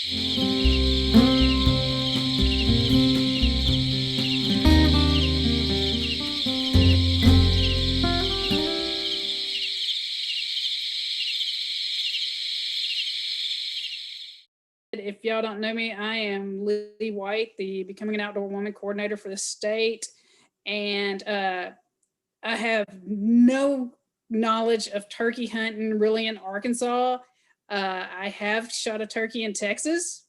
If y'all don't know me, I am Lily White, the Becoming an Outdoor Woman coordinator for the state. And I have no knowledge of turkey hunting really in Arkansas. I have shot a turkey in Texas,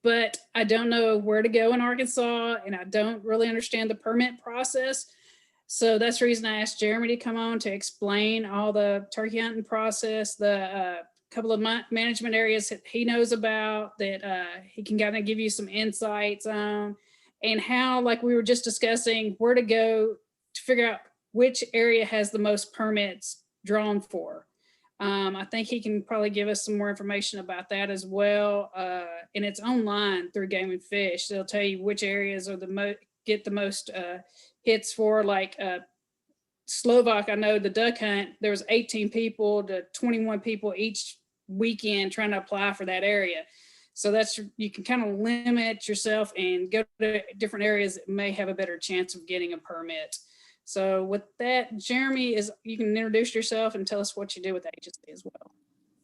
but I don't know where to go in Arkansas, and I don't really understand the permit process. So that's the reason I asked Jeremy to come on to explain all the turkey hunting process, the couple of management areas that he knows about that he can kind of give you some insights on, and how, like we were just discussing, where to go to figure out which area has the most permits drawn for. I think he can probably give us some more information about that as well. And it's online through Game and Fish. They'll tell you which areas are get the most hits for, like Slovak. I know the duck hunt, there was 18 people to 21 people each weekend trying to apply for that area. So that's, you can kind of limit yourself and go to different areas that may have a better chance of getting a permit. So with that, Jeremy, you can introduce yourself and tell us what you do with the agency as well.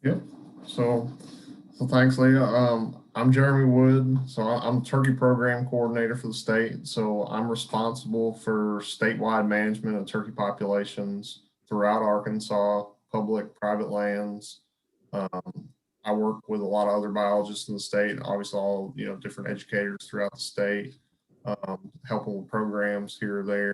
Yep. So thanks, Leah. I'm Jermey Wood. So I'm Turkey Program Coordinator for the state. So I'm responsible for statewide management of turkey populations throughout Arkansas, public, private lands. I work with a lot of other biologists in the state, obviously all, different educators throughout the state, helping with programs here or there.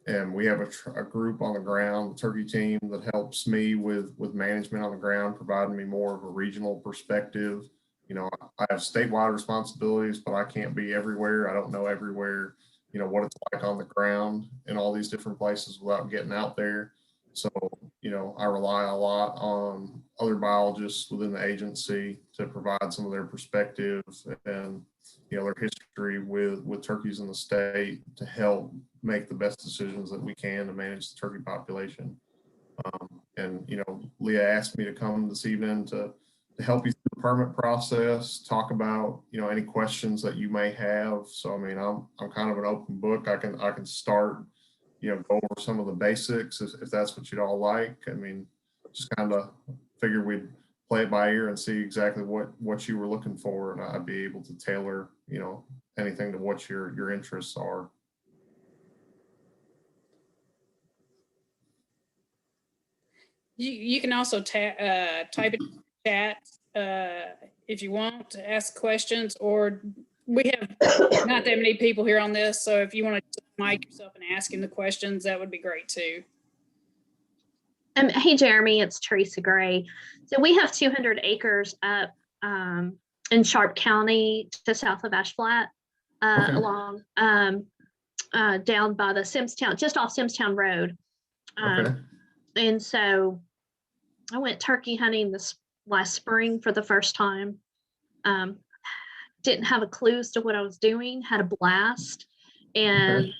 And we have a group on the ground, the turkey team, that helps me with management on the ground, providing me more of a regional perspective. I have statewide responsibilities, but I can't be everywhere. I don't know everywhere, what it's like on the ground in all these different places without getting out there. So, I rely a lot on other biologists within the agency to provide some of their perspective and, their history with turkeys in the state to help make the best decisions that we can to manage the turkey population. And Leah asked me to come this evening to help you through the permit process, talk about, any questions that you may have. So, I mean, I'm kind of an open book. I can start, go over some of the basics if that's what you'd all like. I mean, just kind of figured we'd play it by ear and see exactly what you were looking for, and I'd be able to tailor, anything to what your interests are. You can also type it in the chat if you want to ask questions, or we have not that many people here on this, so if you want to mic yourself and ask him the questions, that would be great too. Hey, Jeremy, it's Teresa Gray. So we have 200 acres up in Sharp County, just south of Ash Flat, okay, along down by the Simstown, just off Simstown Road. Okay. And so I went turkey hunting this last spring for the first time. Didn't have a clue as to what I was doing, had a blast. And okay,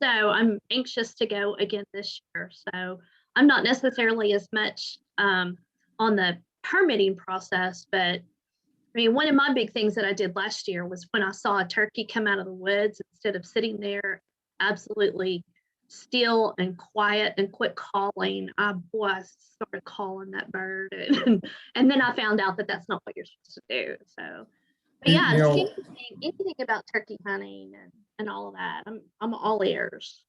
so I'm anxious to go again this year. So I'm not necessarily as much on the permitting process, but I mean, one of my big things that I did last year was when I saw a turkey come out of the woods, instead of sitting there absolutely still and quiet and quit calling, I started calling that bird. And then I found out that that's not what you're supposed to do. So, but yeah, anything about turkey hunting and all of that, I'm all ears.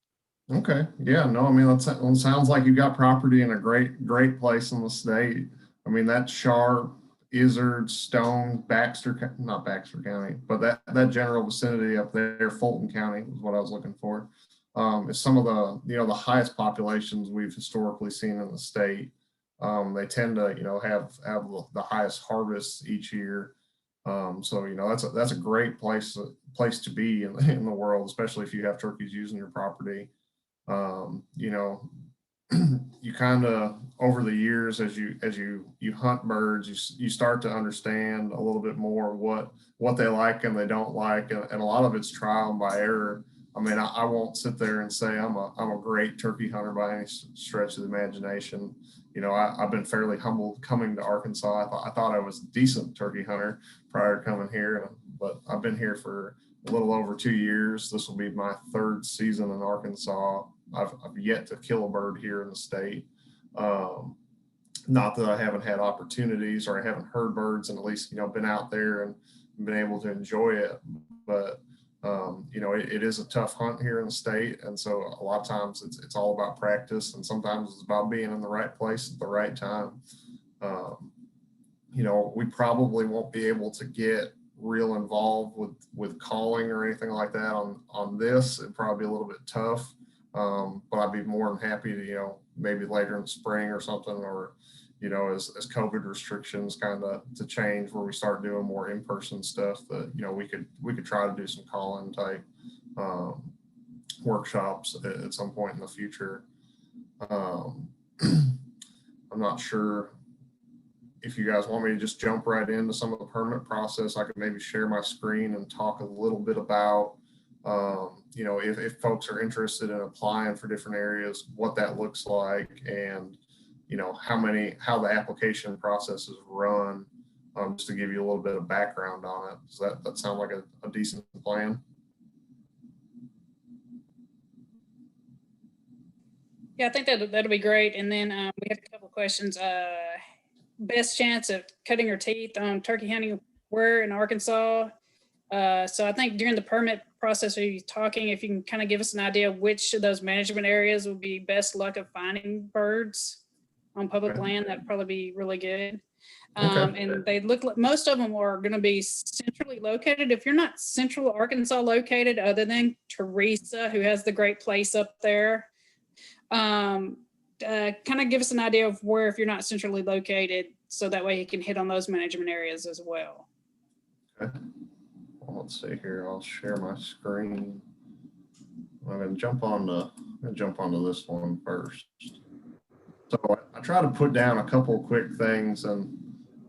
Okay. Yeah, no, I mean, that sounds like you got property in a great place in the state. I mean, that Sharp, Izard, Stone, not Baxter County, but that general vicinity up there, Fulton County was what I was looking for. Is some of the, the highest populations we've historically seen in the state. They tend to, have the highest harvests each year. So, that's a great place to be in the world, especially if you have turkeys using your property. You kind of, over the years, as you hunt birds, you start to understand a little bit more what they like and they don't like, and a lot of it's trial and by error. I mean, I won't sit there and say I'm a great turkey hunter by any stretch of the imagination. I've been fairly humbled coming to Arkansas. I thought I was a decent turkey hunter prior to coming here, but I've been here for a little over 2 years. This will be my 3rd season in Arkansas. I've yet to kill a bird here in the state. Not that I haven't had opportunities or I haven't heard birds and at least, been out there and been able to enjoy it. But, it is a tough hunt here in the state. And so a lot of times it's all about practice, and sometimes it's about being in the right place at the right time. We probably won't be able to get real involved with calling or anything like that on this. It'd probably be a little bit tough. But I'd be more than happy to, maybe later in the spring or something, or, as COVID restrictions kind of to change, where we start doing more in-person stuff, that, we could try to do some call-in type workshops at some point in the future. I'm not sure if you guys want me to just jump right into some of the permit process. I could maybe share my screen and talk a little bit about if folks are interested in applying for different areas, what that looks like, and how the application process is run, just to give you a little bit of background on it. Does that sound like a decent plan? Yeah, I think that'll be great. And then we have a couple of questions. Best chance of cutting your teeth on turkey hunting where in Arkansas? So I think during the permit process, are you talking, if you can kind of give us an idea of which of those management areas would be best luck of finding birds on public land, that'd probably be really good. And they look like most of them are going to be centrally located. If you're not central Arkansas located, other than Teresa, who has the great place up there, kind of give us an idea of where, if you're not centrally located, so that way you can hit on those management areas as well. Okay. Well, let's see here. I'll share my screen. I'm going to jump onto this one first. So I try to put down a couple of quick things and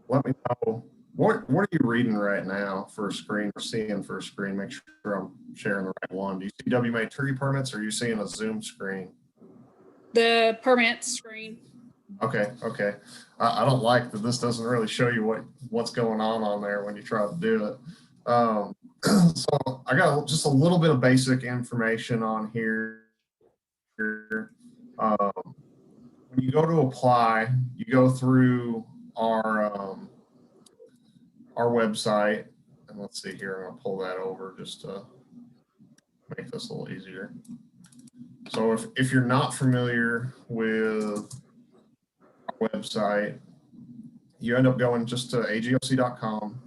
let me know what are you reading right now for a screen, or seeing for a screen. Make sure I'm sharing the right one. Do you see WMA turkey permits, or are you seeing a Zoom screen? The permit screen. Okay. I don't like that this doesn't really show you what's going on there when you try to do it. So I got just a little bit of basic information on here. When you go to apply, you go through our website, and let's see here. I'm gonna pull that over just to make this a little easier. So if you're not familiar with our website, you end up going just to agfc.com.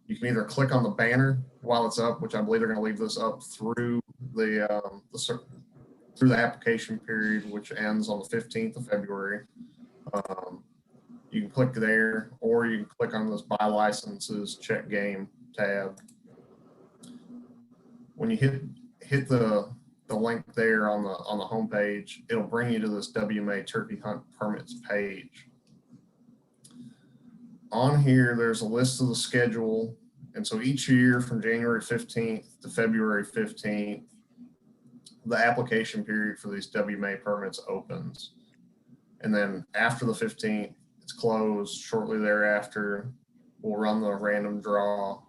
You can either click on the banner while it's up, which I believe they're going to leave this up through the application period, which ends on the 15th of February. You can click there, or you can click on this buy licenses, check game tab. When you hit the link there on the home page, it'll bring you to this WMA turkey hunt permits page. On here, there's a list of the schedule. And so each year from January 15th to February 15th, the application period for these WMA permits opens. And then after the 15th, it's closed. Shortly thereafter, we'll run the random draw.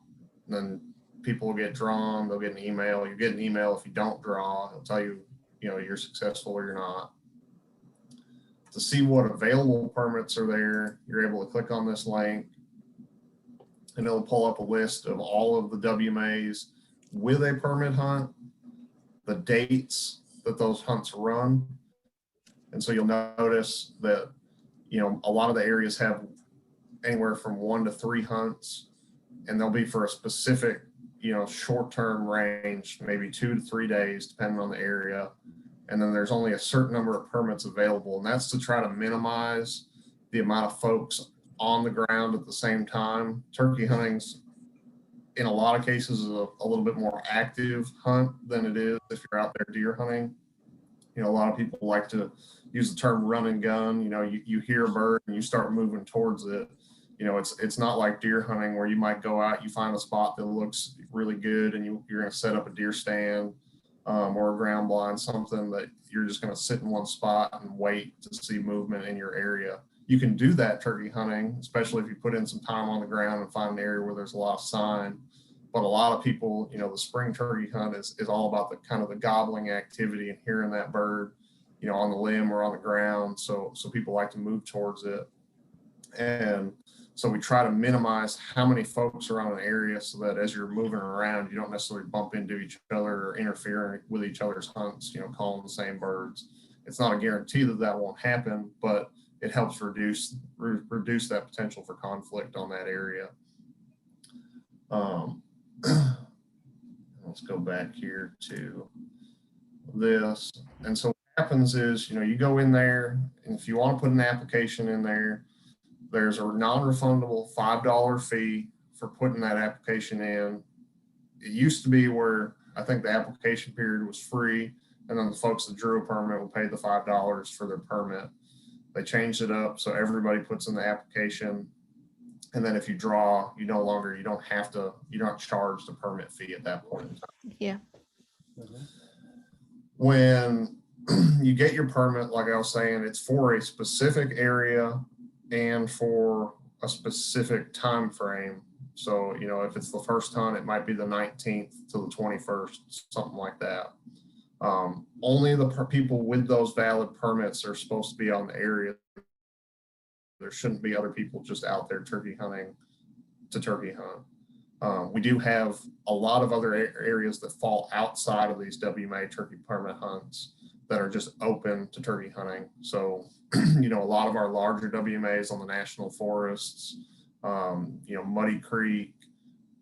And then people will get drawn. They'll get an email. You get an email if you don't draw. It'll tell you, you're successful or you're not. To see what available permits are there, you're able to click on this link, and it'll pull up a list of all of the WMAs with a permit hunt, the dates that those hunts run. And so you'll notice that, a lot of the areas have anywhere from 1 to 3 hunts, and they'll be for a specific, short-term range, maybe 2 to 3 days, depending on the area. And then there's only a certain number of permits available, and that's to try to minimize the amount of folks on the ground at the same time. Turkey hunting's, in a lot of cases, is a little bit more active hunt than it is if you're out there deer hunting. A lot of people like to use the term run and gun. You hear a bird and you start moving towards it. It's not like deer hunting where you might go out, you find a spot that looks really good, and you're going to set up a deer stand. or a ground blind, something that you're just going to sit in one spot and wait to see movement in your area. You can do that turkey hunting, especially if you put in some time on the ground and find an area where there's a lot of sign. But a lot of people, you know, the spring turkey hunt is all about the kind of the gobbling activity and hearing that bird, you know, on the limb or on the ground. So people like to move towards it. And so we try to minimize how many folks are on an area so that as you're moving around, you don't necessarily bump into each other or interfere with each other's hunts, you know, calling the same birds. It's not a guarantee that that won't happen, but it helps reduce that potential for conflict on that area. Let's go back here to this. And so what happens is, you know, you go in there, and if you want to put an application in there, there's a non-refundable $5 fee for putting that application in. It used to be where I think the application period was free, and then the folks that drew a permit will pay the $5 for their permit. They changed it up so everybody puts in the application, and then if you draw, you're not charged a permit fee at that point in time. Yeah. When you get your permit, like I was saying, it's for a specific area and for a specific time frame. So, you know, if it's the first hunt, it might be the 19th to the 21st, something like that. Only the people with those valid permits are supposed to be on the area. There shouldn't be other people just out there turkey hunting to turkey hunt. We do have a lot of other areas that fall outside of these WMA turkey permit hunts that are just open to turkey hunting. So, you know, a lot of our larger WMAs on the national forests, you know, Muddy Creek,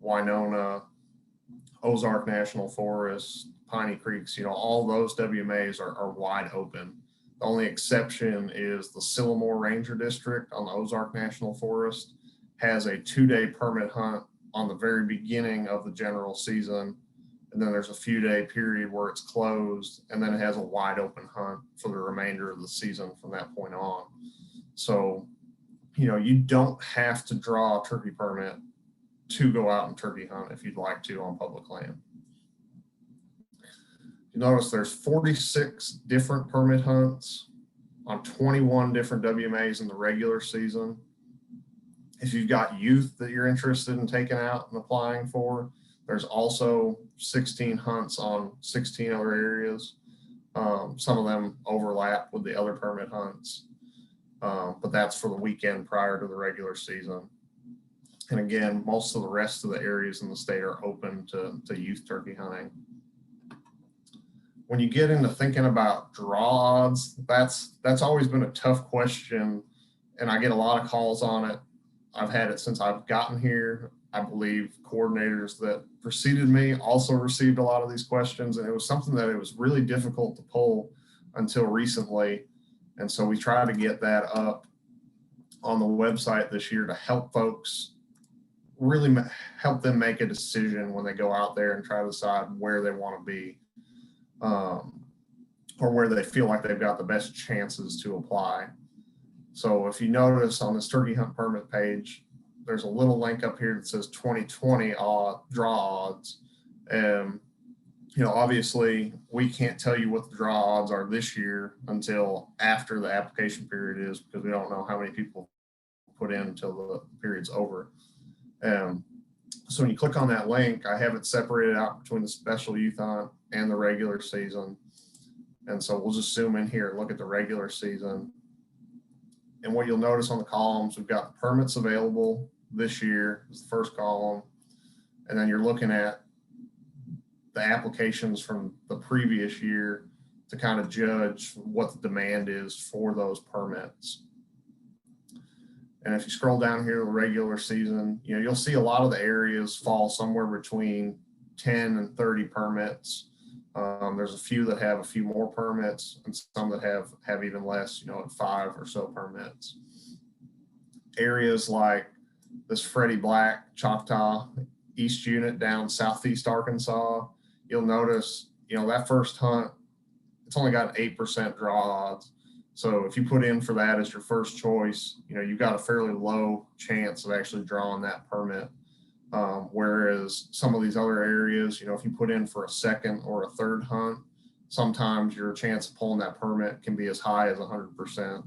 Winona, Ozark National Forest, Piney Creeks, you know, all those WMAs are wide open. The only exception is the Sylamore Ranger District on the Ozark National Forest has a 2-day permit hunt on the very beginning of the general season. And then there's a few-day period where it's closed, and then it has a wide open hunt for the remainder of the season from that point on. So, you know, you don't have to draw a turkey permit to go out and turkey hunt if you'd like to on public land. You notice there's 46 different permit hunts on 21 different WMAs in the regular season. If you've got youth that you're interested in taking out and applying for, there's also 16 hunts on 16 other areas. Some of them overlap with the other permit hunts, but that's for the weekend prior to the regular season. And again, most of the rest of the areas in the state are open to youth turkey hunting. When you get into thinking about draw odds, that's always been a tough question, and I get a lot of calls on it. I've had it since I've gotten here. I believe coordinators that preceded me also received a lot of these questions, and it was something that it was really difficult to pull until recently. And so we try to get that up on the website this year to help folks really help them make a decision when they go out there and try to decide where they want to be, or where they feel like they've got the best chances to apply. So if you notice on this turkey hunt permit page, there's a little link up here that says 2020 draw odds. And, you know, obviously we can't tell you what the draw odds are this year until after the application period is, because we don't know how many people put in until the period's over. So when you click on that link, I have it separated out between the special youth hunt and the regular season. And so we'll just zoom in here and look at the regular season. And what you'll notice on the columns, we've got the permits available this year is the first column. And then you're looking at the applications from the previous year to kind of judge what the demand is for those permits. And if you scroll down here to the regular season, you know, you'll see a lot of the areas fall somewhere between 10 and 30 permits. There's a few that have a few more permits, and some that have even less, you know, at 5 or so permits. Areas like this Freddie Black Choctaw East unit down southeast Arkansas, you'll notice, you know, that first hunt, it's only got an 8% draw odds. So if you put in for that as your first choice, you know, you've got a fairly low chance of actually drawing that permit. Whereas some of these other areas, if you put in for a second or a third hunt, sometimes your chance of pulling that permit can be as high as 100%.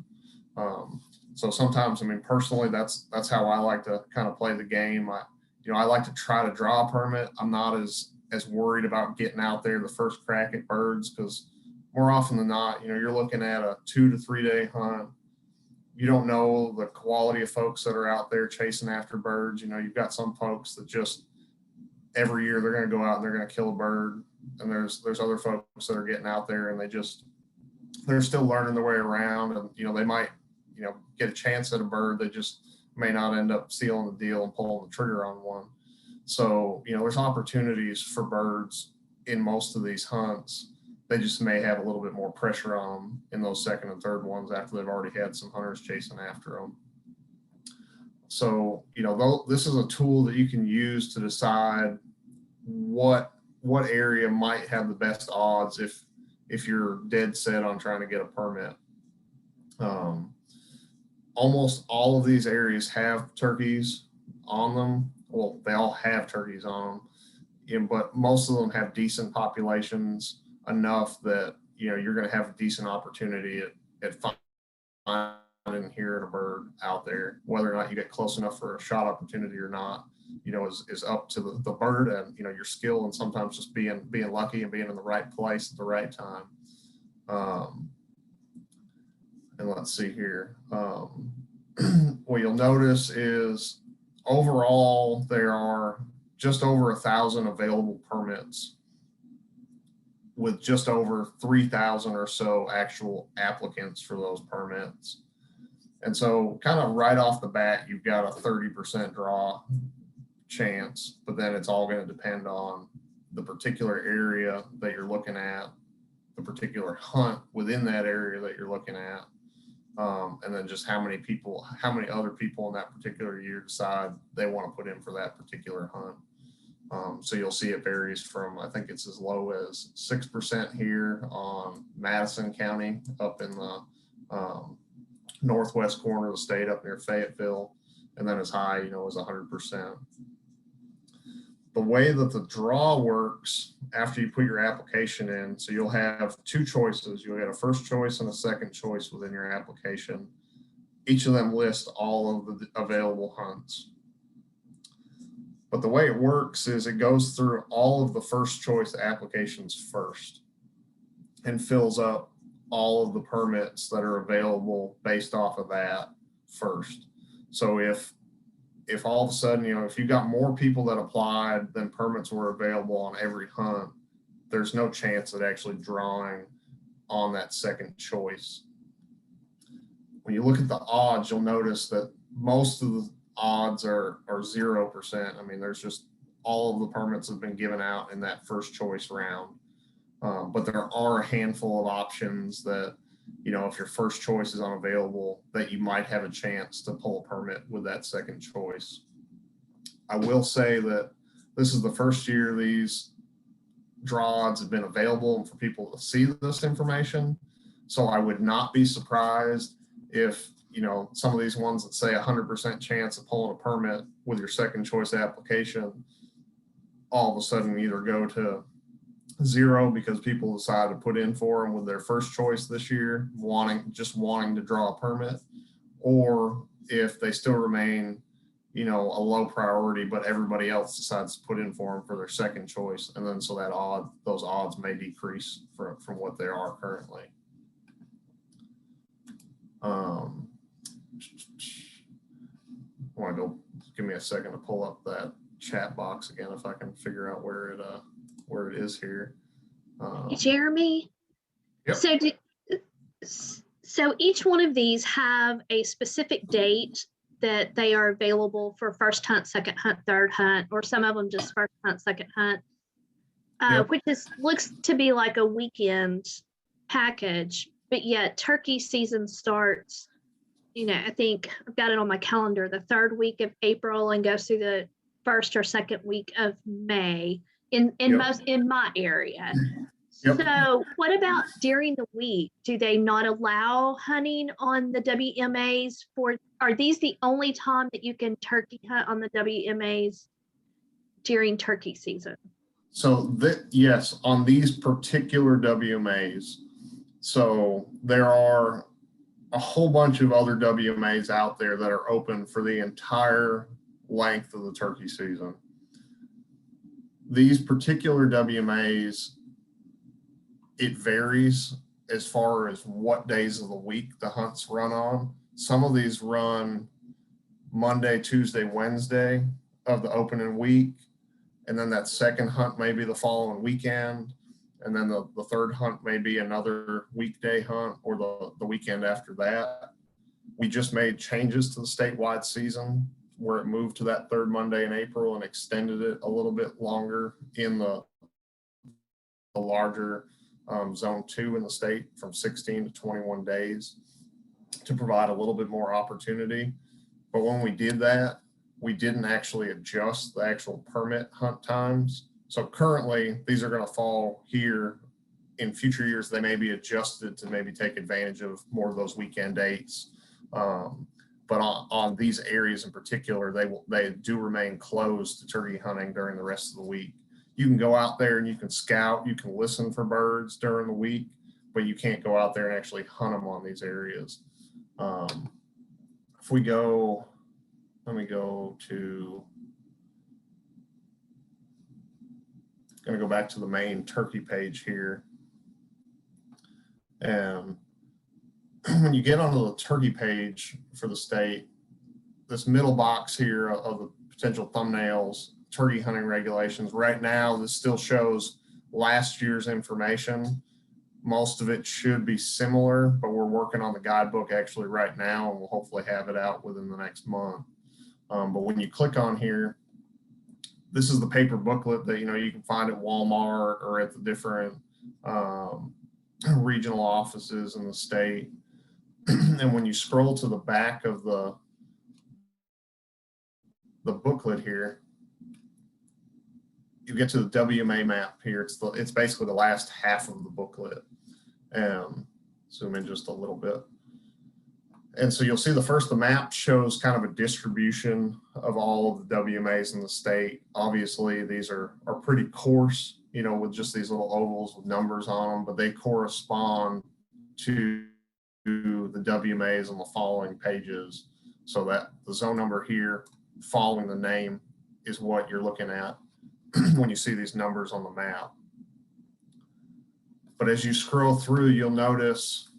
So sometimes, personally, that's how I like to kind of play the game. I like to try to draw a permit. I'm not as worried about getting out there the first crack at birds, because more often than not, you're looking at a 2 to 3 day hunt. You don't know the quality of folks that are out there chasing after birds. You've got some folks that just every year they're going to go out and they're going to kill a bird. And there's other folks that are getting out there and they're still learning their way around. And, they might, get a chance at a bird. They just may not end up sealing the deal and pulling the trigger on one. So, there's opportunities for birds in most of these hunts. They just may have a little bit more pressure on them in those second and third ones after they've already had some hunters chasing after them. So, this is a tool that you can use to decide what area might have the best odds if you're dead set on trying to get a permit. Almost all of these areas have turkeys on them. Well, they all have turkeys on them, but most of them have decent populations, enough that you're going to have a decent opportunity at finding and hearing a bird out there. Whether or not you get close enough for a shot opportunity or not, is up to the bird and your skill, and sometimes just being lucky and being in the right place at the right time. And let's see here. What you'll notice is overall there are just over 1,000 available permits, with just over 3,000 or so actual applicants for those permits. And so kind of right off the bat, you've got a 30% draw chance, but then it's all going to depend on the particular area that you're looking at, the particular hunt within that area that you're looking at, and then just how many other people in that particular year decide they want to put in for that particular hunt. So you'll see it varies from, I think it's as low as 6% here on Madison County up in the northwest corner of the state up near Fayetteville, and then as high, as 100%. The way that the draw works after you put your application in, so you'll have two choices. You'll get a first choice and a second choice within your application. Each of them lists all of the available hunts. But the way it works is it goes through all of the first choice applications first and fills up all of the permits that are available based off of that first. So if all of a sudden, if you got more people that applied than permits were available on every hunt, there's no chance at actually drawing on that second choice. When you look at the odds, you'll notice that most of the odds are 0%. There's just all of the permits have been given out in that first choice round. But there are a handful of options that, if your first choice is unavailable, that you might have a chance to pull a permit with that second choice. I will say that this is the first year these draw odds have been available and for people to see this information. So I would not be surprised if, some of these ones that say 100% chance of pulling a permit with your second choice application, all of a sudden either go to 0 because people decide to put in for them with their first choice this year, wanting to draw a permit, or if they still remain, a low priority, but everybody else decides to put in for them for their second choice, and then so those odds may decrease from what they are currently. Want to go? Give me a second to pull up that chat box again if I can figure out where it is here. Jeremy. Yep. So each one of these have a specific date that they are available for first hunt, second hunt, third hunt, or some of them just first hunt, second hunt, Yep. which looks to be like a weekend package, but yet turkey season starts, I think I've got it on my calendar, the third week of April and goes through the first or second week of May in my area. Yep. So what about during the week? Do they not allow hunting on the WMAs are these the only time that you can turkey hunt on the WMAs? during turkey season? So yes, on these particular WMAs. So there are a whole bunch of other WMAs out there that are open for the entire length of the turkey season. These particular WMAs, it varies as far as what days of the week the hunts run on. Some of these run Monday, Tuesday, Wednesday of the opening week. And then that second hunt may be the following weekend. And then the third hunt may be another weekday hunt or the weekend after that. We just made changes to the statewide season where it moved to that third Monday in April and extended it a little bit longer in the larger zone 2 in the state from 16 to 21 days to provide a little bit more opportunity. But when we did that, we didn't actually adjust the actual permit hunt times. So currently these are going to fall here. In future years, they may be adjusted to maybe take advantage of more of those weekend dates. But on these areas in particular, they do remain closed to turkey hunting during the rest of the week. You can go out there and you can scout, you can listen for birds during the week, but you can't go out there and actually hunt them on these areas. If we go, let me go to, going to go back to the main turkey page here. And when you get onto the turkey page for the state, this middle box here of the potential thumbnails, turkey hunting regulations, right now this still shows last year's information. Most of it should be similar, but we're working on the guidebook actually right now, and we'll hopefully have it out within the next month. But when you click on here, this is the paper booklet that you can find at Walmart or at the different regional offices in the state. And when you scroll to the back of the booklet here, you get to the WMA map here. It's basically the last half of the booklet. Zoom in just a little bit. And so you'll see the map shows kind of a distribution of all of the WMAs in the state. Obviously, these are pretty coarse, with just these little ovals with numbers on them, but they correspond to the WMAs on the following pages. So that the zone number here following the name is what you're looking at when you see these numbers on the map. But as you scroll through, you'll notice,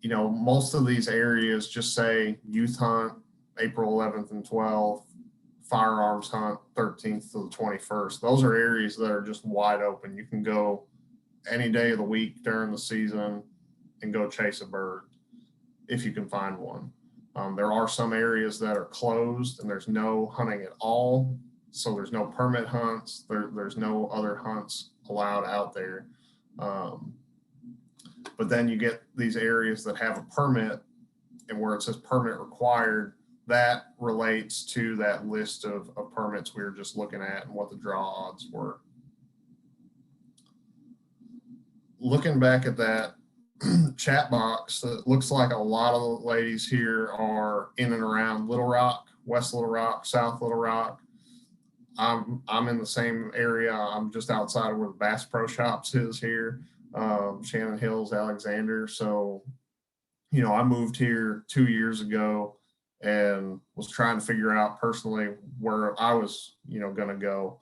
most of these areas just say youth hunt, April 11th and 12th, firearms hunt, 13th to the 21st. Those are areas that are just wide open. You can go any day of the week during the season and go chase a bird if you can find one. There are some areas that are closed and there's no hunting at all. So there's no permit hunts. There's no other hunts allowed out there. But then you get these areas that have a permit, and where it says permit required, that relates to that list of permits we were just looking at and what the draw odds were. Looking back at that chat box, it looks like a lot of the ladies here are in and around Little Rock, West Little Rock, South Little Rock. I'm in the same area. I'm just outside of where the Bass Pro Shops is here, Shannon Hills, Alexander. So, I moved here 2 years ago and was trying to figure out personally where I was, going to go.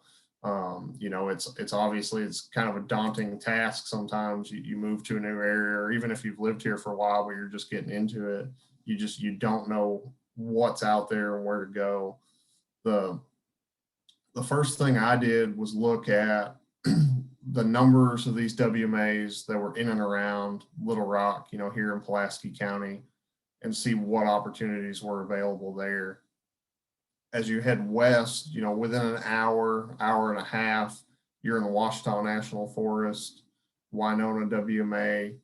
It's obviously it's kind of a daunting task. Sometimes you move to a new area, or even if you've lived here for a while, but you're just getting into it, you don't know what's out there and where to go. The first thing I did was look at the numbers of these WMAs that were in and around Little Rock, here in Pulaski County, and see what opportunities were available there. As you head west, within an hour and a half, you're in the Ouachita National Forest, Winona WMA.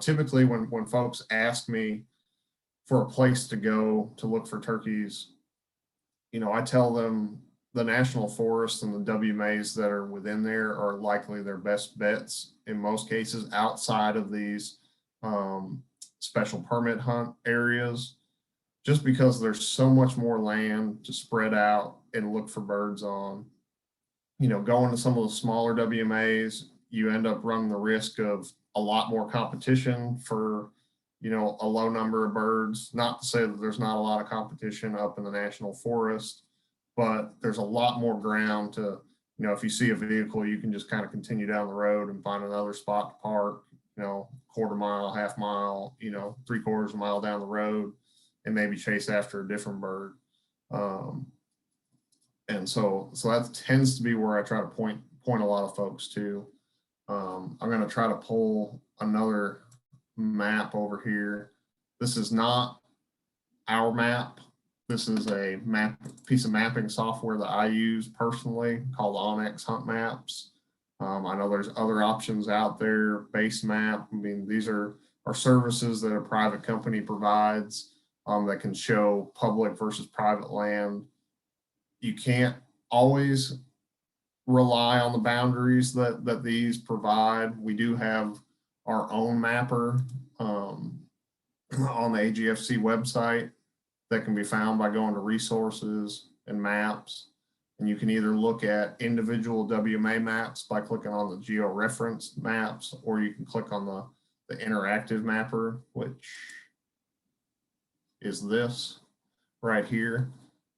Typically when folks ask me for a place to go to look for turkeys, I tell them the National Forest and the WMAs that are within there are likely their best bets in most cases outside of these special permit hunt areas, just because there's so much more land to spread out and look for birds on. You know, going to some of the smaller WMAs, you end up running the risk of a lot more competition for, you know, a low number of birds. Not to say that there's not a lot of competition up in the national forest, but there's a lot more ground to, you know, if you see a vehicle, you can just kind of continue down the road and find another spot to park, you know, quarter mile, half mile, you know, 3/4 mile down the road, and maybe chase after a different bird. And so that tends to be where I try to point a lot of folks to. I'm going to try to pull another map over here. This is not our map. This is a piece of mapping software that I use personally called Onyx Hunt Maps. I know there's other options out there, Base Map. I mean, these are services that a private company provides that can show public versus private land. You can't always rely on the boundaries that these provide. We do have our own mapper on the AGFC website that can be found by going to resources and maps. And you can either look at individual WMA maps by clicking on the geo-referenced maps, or you can click on the interactive mapper, which is this right here.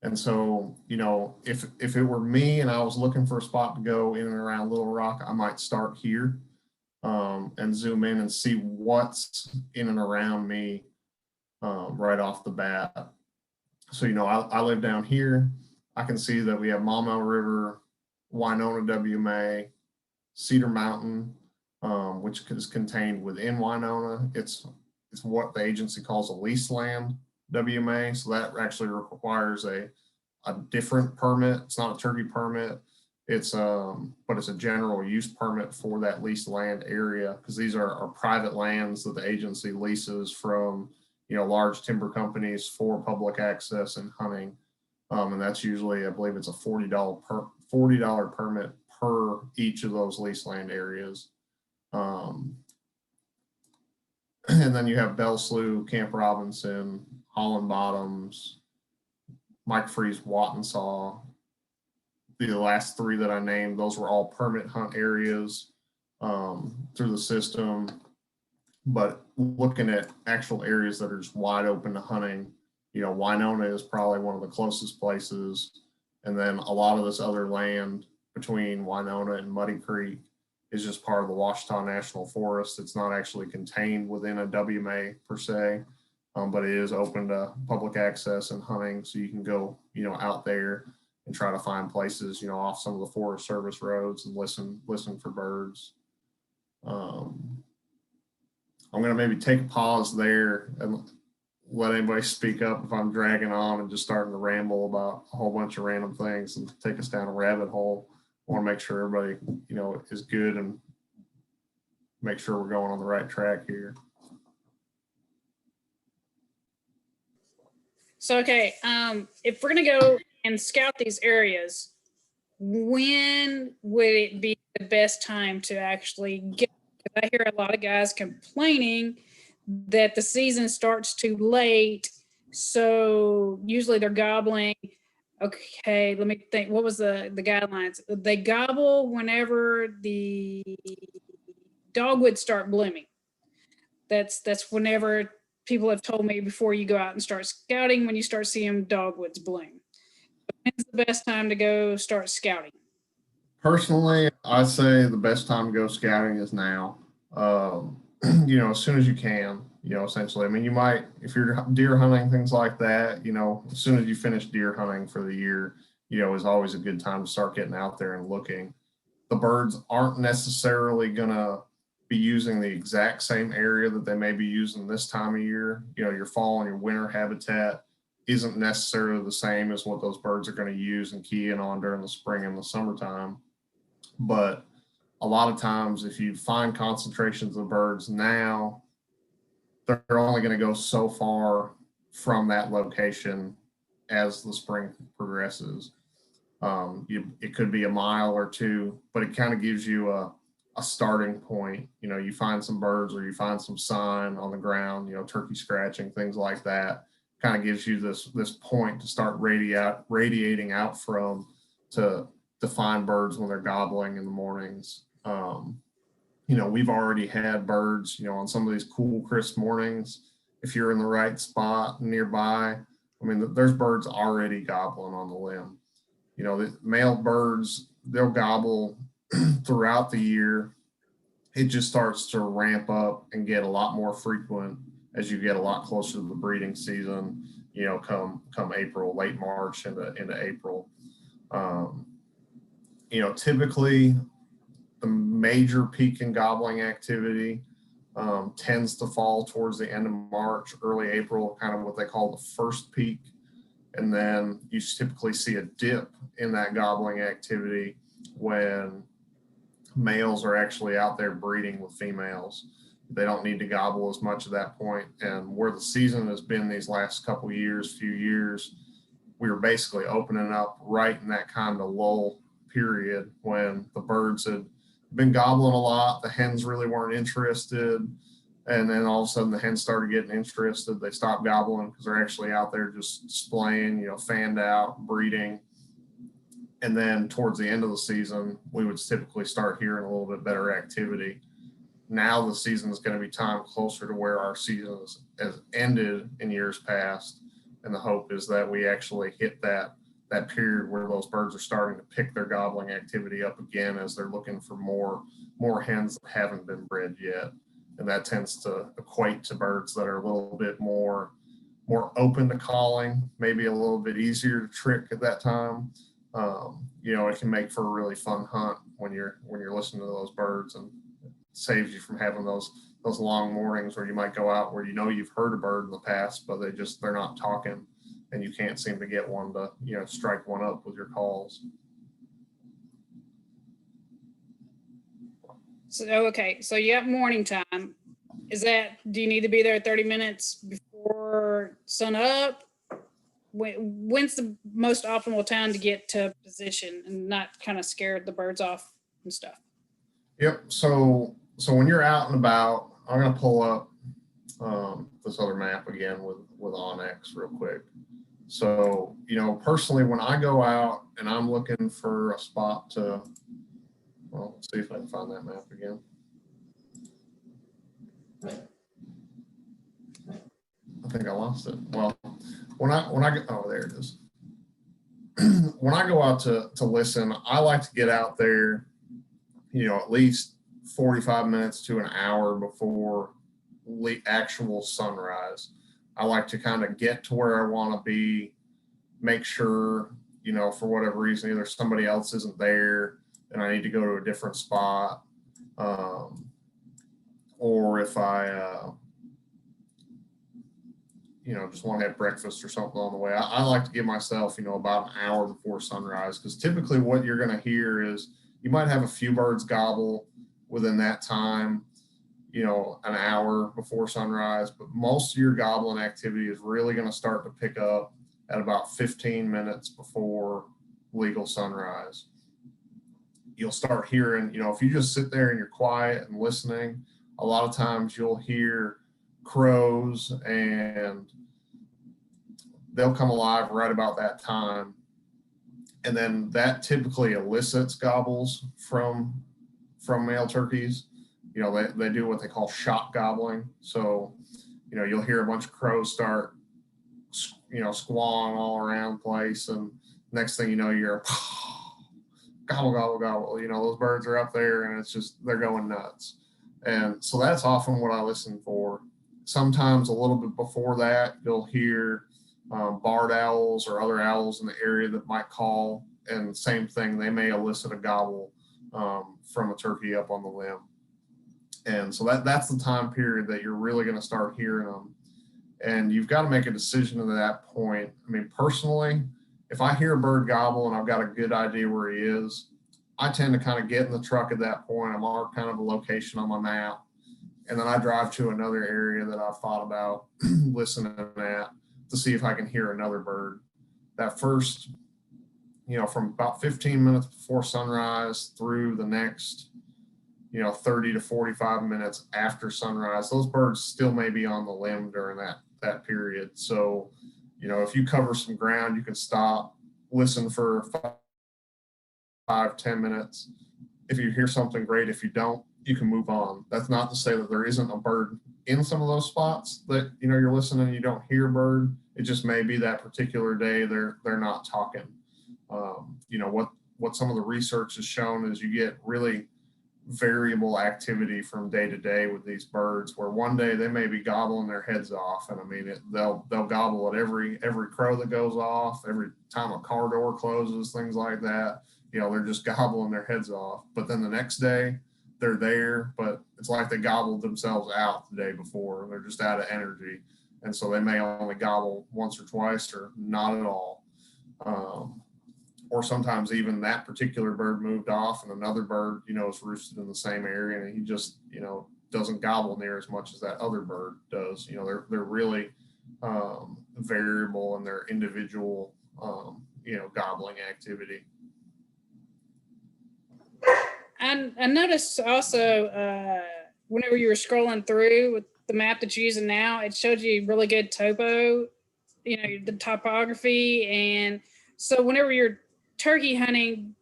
And so, you know, if it were me and I was looking for a spot to go in and around Little Rock, I might start here and zoom in and see what's in and around me right off the bat. So, you know, I live down here. I can see that we have Maumelle River, Winona WMA, Cedar Mountain, which is contained within Winona. It's what the agency calls a leased land WMA. So that actually requires a different permit. It's not a turkey permit. It's but it's a general use permit for that leased land area, because these are private lands that the agency leases from, you know, large timber companies for public access and hunting. And that's usually, I believe it's a $40 permit per each of those leased land areas. And then you have Bell Slough, Camp Robinson, Holland Bottoms, Mike Freeze, Wattensaw. The last three that I named, those were all permit hunt areas through the system. But looking at actual areas that are just wide open to hunting, you know, Winona is probably one of the closest places. And then a lot of this other land between Winona and Muddy Creek is just part of the Ouachita National Forest. It's not actually contained within a WMA per se, but it is open to public access and hunting. So you can go, you know, out there and try to find places, you know, off some of the Forest Service roads and listen for birds. I'm going to maybe take a pause there and let anybody speak up if I'm dragging on and just starting to ramble about a whole bunch of random things and take us down a rabbit hole. I want to make sure everybody, you know, is good and make sure we're going on the right track here. So, okay, if we're gonna go and scout these areas, when would it be the best time to actually get? Because I hear a lot of guys complaining that the season starts too late. So usually they're gobbling. Okay, let me think. What was the guidelines? They gobble whenever the dogwoods start blooming. That's whenever people have told me before you go out and start scouting, when you start seeing dogwoods bloom. When's the best time to go start scouting? Personally, I say the best time to go scouting is now. You know, as soon as you can, you know, essentially. I mean, you might, if you're deer hunting, things like that, you know, as soon as you finish deer hunting for the year, you know, is always a good time to start getting out there and looking. The birds aren't necessarily going to be using the exact same area that they may be using this time of year. You know, your fall and your winter habitat isn't necessarily the same as what those birds are going to use and key in on during the spring and the summertime. But a lot of times, if you find concentrations of birds now, they're only going to go so far from that location as the spring progresses. It could be a mile or two, but it kind of gives you a starting point. You know, you find some birds or you find some sign on the ground, you know, turkey scratching, things like that. kind of gives you this point to start radiating out from to find birds when they're gobbling in the mornings. We've already had birds, on some of these cool, crisp mornings. If you're in the right spot nearby, I mean, there's birds already gobbling on the limb. The male birds, they'll gobble throughout the year. It just starts to ramp up and get a lot more frequent as you get a lot closer to the breeding season, come April, late March into April. Typically the major peak in gobbling activity tends to fall towards the end of March, early April, kind of what they call the first peak. And then you typically see a dip in that gobbling activity when males are actually out there breeding with females. They don't need to gobble as much at that point. And where the season has been these last few years, we were basically opening up right in that kind of lull period when the birds had been gobbling a lot. The hens really weren't interested. And then all of a sudden the hens started getting interested. They stopped gobbling because they're actually out there just displaying, fanned out, breeding. And then towards the end of the season, we would typically start hearing a little bit better activity. Now the season is going to be timed closer to where our season has ended in years past. And the hope is that we actually hit that period where those birds are starting to pick their gobbling activity up again as they're looking for more hens that haven't been bred yet. And that tends to equate to birds that are a little bit more open to calling, maybe a little bit easier to trick at that time. It can make for a really fun hunt when you're listening to those birds, and it saves you from having those long mornings where you might go out where you've heard a bird in the past, but they're not talking, and you can't seem to get one to strike one up with your calls. So okay, so you have morning time. Do you need to be there 30 minutes before sun up? When's the most optimal time to get to position and not kind of scare the birds off and stuff? Yep. So when you're out and about, I'm going to pull up this other map again with Onyx real quick. So, personally, when I go out and I'm looking for a spot let's see if I can find that map again. I think I lost it. Well, when I go, oh, there it is. When I go out to listen, I like to get out there, at least 45 minutes to an hour before actual sunrise. I like to kind of get to where I want to be, make sure, for whatever reason, either somebody else isn't there and I need to go to a different spot, or if I, just want to have breakfast or something on the way. I like to give myself, about an hour before sunrise, because typically what you're going to hear is you might have a few birds gobble within that time, an hour before sunrise, but most of your gobbling activity is really going to start to pick up at about 15 minutes before legal sunrise. You'll start hearing, if you just sit there and you're quiet and listening, a lot of times you'll hear crows and they'll come alive right about that time. And then that typically elicits gobbles from male turkeys. They do what they call shock gobbling. So, you'll hear a bunch of crows start, squawing all around the place. And next thing you know, you're gobble, gobble, gobble. Those birds are up there and it's just, they're going nuts. And so that's often what I listen for. Sometimes a little bit before that, you'll hear barred owls or other owls in the area that might call. And same thing, they may elicit a gobble from a turkey up on the limb. And so that's the time period that you're really going to start hearing them. And you've got to make a decision at that point. I mean, personally, if I hear a bird gobble and I've got a good idea where he is, I tend to kind of get in the truck at that point. I mark kind of a location on my map. And then I drive to another area that I've thought about listening at to see if I can hear another bird. That first, from about 15 minutes before sunrise through the next, 30 to 45 minutes after sunrise, those birds still may be on the limb during that period. So You know, if you cover some ground, you can stop, listen for 5, 10 minutes. If you hear something, great. If you don't, you can move on. That's not to say that there isn't a bird in some of those spots that, you know, you're listening and you don't hear a bird. It just may be that particular day they're not talking. You know, what some of the research has shown is you get really variable activity from day to day with these birds, where one day they may be gobbling their heads off, and I mean they'll gobble at every crow that goes off, every time a car door closes, things like that. You know, they're just gobbling their heads off. But then the next day they're there, but it's like they gobbled themselves out the day before. They're just out of energy, and so they may only gobble once or twice or not at all. Or sometimes even that particular bird moved off and another bird, you know, is roosted in the same area, and he just, you know, doesn't gobble near as much as that other bird does. You know, they're really variable in their individual, you know, gobbling activity. And I noticed also whenever you were scrolling through with the map that you're using now, it showed you really good topo, you know, the topography. And so whenever you're turkey hunting,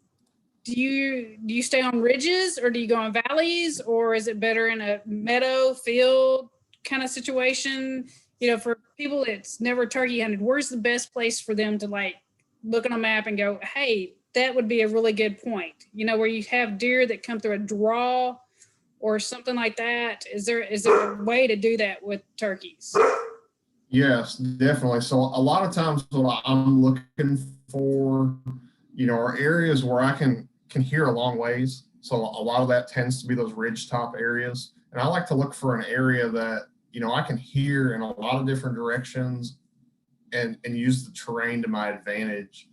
do you stay on ridges, or do you go on valleys, or is it better in a meadow field kind of situation? You know, for people that's never turkey hunted, where's the best place for them to like look on a map and go, hey, that would be a really good point, you know, where you have deer that come through a draw or something like that? Is there a way to do that with turkeys? Yes, definitely. So a lot of times what I'm looking for, you know, are areas where I can hear a long ways. So a lot of that tends to be those ridge top areas. And I like to look for an area that, you know, I can hear in a lot of different directions and use the terrain to my advantage.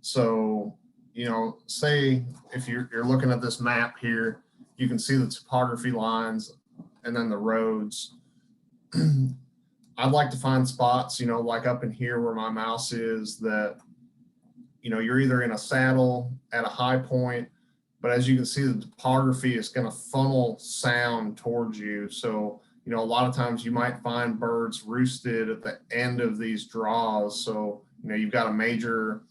So, you know, say if you're looking at this map here, you can see the topography lines and then the roads. I'd like to find spots, you know, like up in here where my mouse is, that, you know, you're either in a saddle at a high point, but as you can see, the topography is going to funnel sound towards you. So, you know, a lot of times you might find birds roosted at the end of these draws. So, you know, you've got a major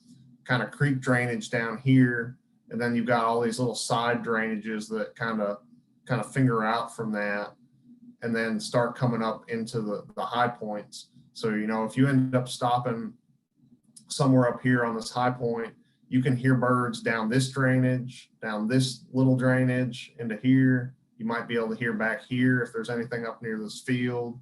kind of creek drainage down here, and then you've got all these little side drainages that kind of finger out from that and then start coming up into the high points. So, you know, if you end up stopping somewhere up here on this high point, you can hear birds down this drainage, down this little drainage into here. You might be able to hear back here if there's anything up near this field.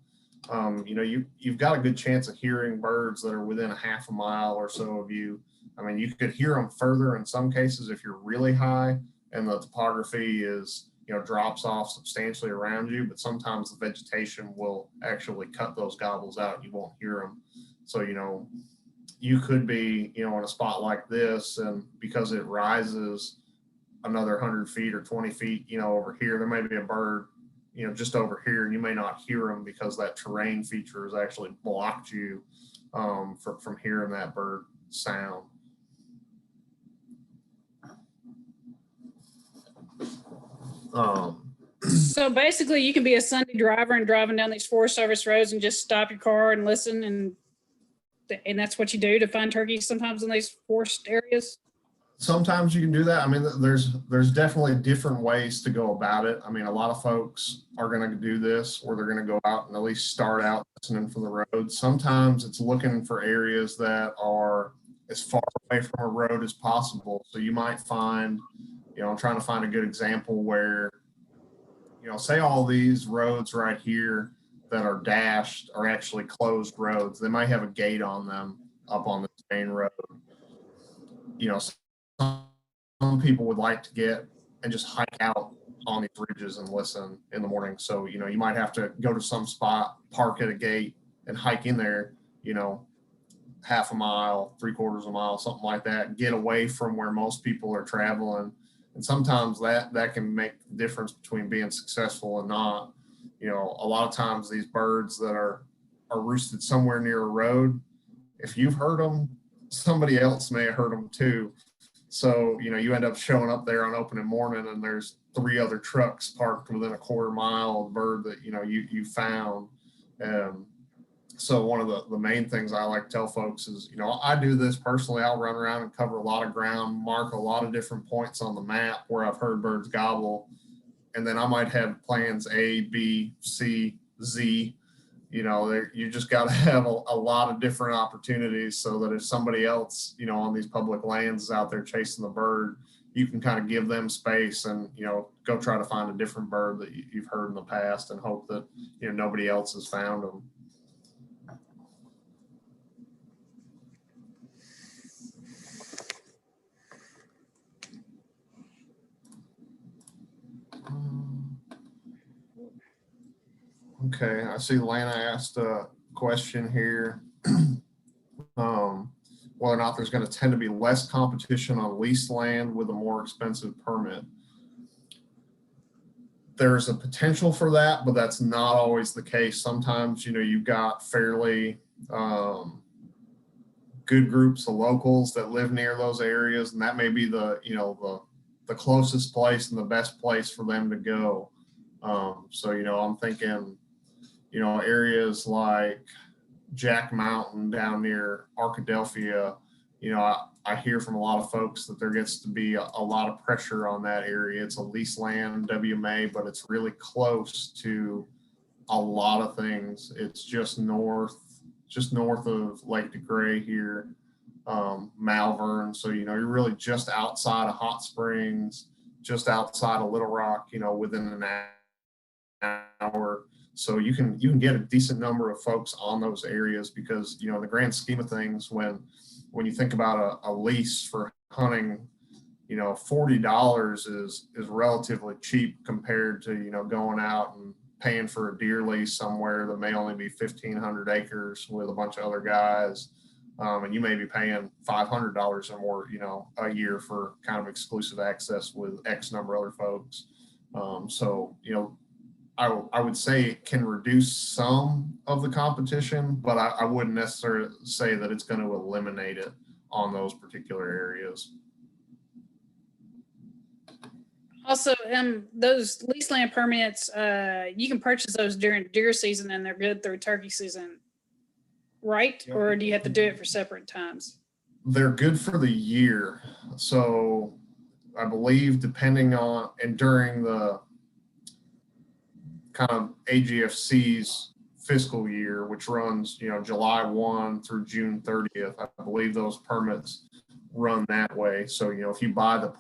You know, you've got a good chance of hearing birds that are within a half a mile or so of you. I mean, you could hear them further in some cases if you're really high and the topography is, you know, drops off substantially around you, but sometimes the vegetation will actually cut those gobbles out. You won't hear them. So, you know, you could be, you know, in a spot like this, and because it rises another 100 feet or 20 feet, you know, over here, there may be a bird, you know, just over here, and you may not hear them because that terrain feature has actually blocked you from hearing that bird sound. So basically you can be a Sunday driver and driving down these Forest Service roads and just stop your car and listen, and that's what you do to find turkeys sometimes in these forest areas? Sometimes you can do that. I mean, there's definitely different ways to go about it. I mean, a lot of folks are going to do this, or they're going to go out and at least start out listening for the road. Sometimes it's looking for areas that are as far away from a road as possible. So you might find, you know, I'm trying to find a good example where, you know, say all these roads right here that are dashed are actually closed roads. They might have a gate on them up on the main road. You know, some people would like to get and just hike out on these ridges and listen in the morning. So, you know, you might have to go to some spot, park at a gate and hike in there, you know, half a mile, 3/4 mile, something like that, get away from where most people are traveling. And sometimes that can make the difference between being successful and not. You know, a lot of times these birds that are roosted somewhere near a road, if you've heard them, somebody else may have heard them too. So, you know, you end up showing up there on opening morning and there's 3 other trucks parked within a 1/4 mile of the bird that, you know, you found. So one of the main things I like to tell folks is, I do this personally. I'll run around and cover a lot of ground, mark a lot of different points on the map where I've heard birds gobble. And then I might have plans A, B, C, Z. You just got to have a lot of different opportunities so that if somebody else, on these public lands is out there chasing the bird, you can kind of give them space and, go try to find a different bird that you've heard in the past and hope that, nobody else has found them. Okay, I see Lana asked a question here. Whether or not there's going to tend to be less competition on leased land with a more expensive permit. There's a potential for that, but that's not always the case. Sometimes, you've got fairly good groups of locals that live near those areas, and that may be the closest place and the best place for them to go. So, I'm thinking, areas like Jack Mountain down near Arkadelphia, I hear from a lot of folks that there gets to be a lot of pressure on that area. It's a leased land, WMA, but it's really close to a lot of things. It's just north of Lake DeGray here, Malvern. So, you're really just outside of Hot Springs, just outside of Little Rock, within an hour. So you can get a decent number of folks on those areas because, in the grand scheme of things, when you think about a lease for hunting, $40 is relatively cheap compared to, going out and paying for a deer lease somewhere that may only be 1,500 acres with a bunch of other guys. And you may be paying $500 or more, a year for kind of exclusive access with X number of other folks. So, I would say it can reduce some of the competition, but I wouldn't necessarily say that it's going to eliminate it on those particular areas. Also, those lease land permits, you can purchase those during deer season and they're good through turkey season, right? Yep. Or do you have to do it for separate times? They're good for the year. So I believe depending on, and during the kind of AGFC's fiscal year, which runs, July 1 through June 30th. I believe those permits run that way. So, if you buy the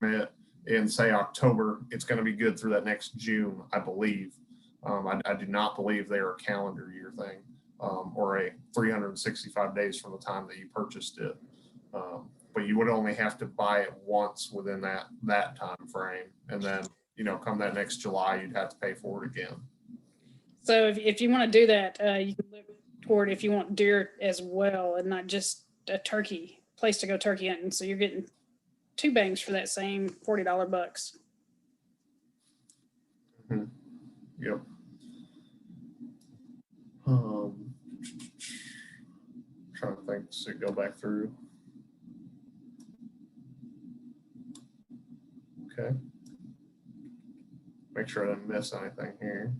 permit in, say, October, it's going to be good through that next June, I believe. I do not believe they're a calendar year thing or a 365 days from the time that you purchased it. But you would only have to buy it once within that time frame. And then, come that next July, you'd have to pay for it again. So if you want to do that, you can look toward if you want deer as well and not just a turkey place to go turkey hunting. So you're getting two bangs for that same $40 bucks. Mm-hmm. Yep. Trying to think to go back through. Okay. Make sure I didn't miss anything here.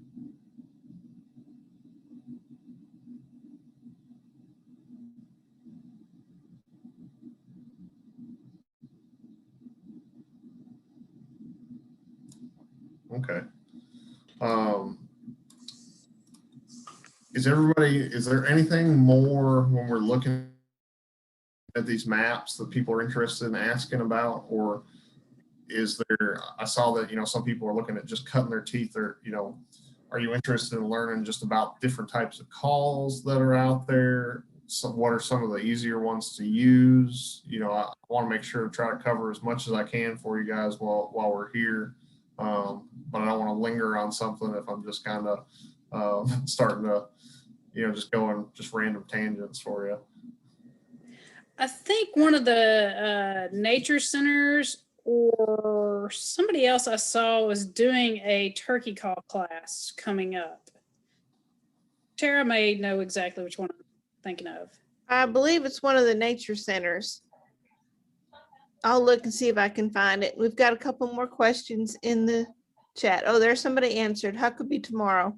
Okay. Is there anything more when we're looking at these maps that people are interested in asking about, or is there, I saw that, some people are looking at just cutting their teeth, or, are you interested in learning just about different types of calls that are out there? So what are some of the easier ones to use? I want to make sure to try to cover as much as I can for you guys while we're here. But I don't want to linger on something if I'm just kind of starting to, just going just random tangents for you. I think one of the nature centers or somebody else I saw was doing a turkey call class coming up. Tara may know exactly which one I'm thinking of. I believe it's one of the nature centers. I'll look and see if I can find it. We've got a couple more questions in the chat. Oh, there's somebody answered. Huckabee tomorrow.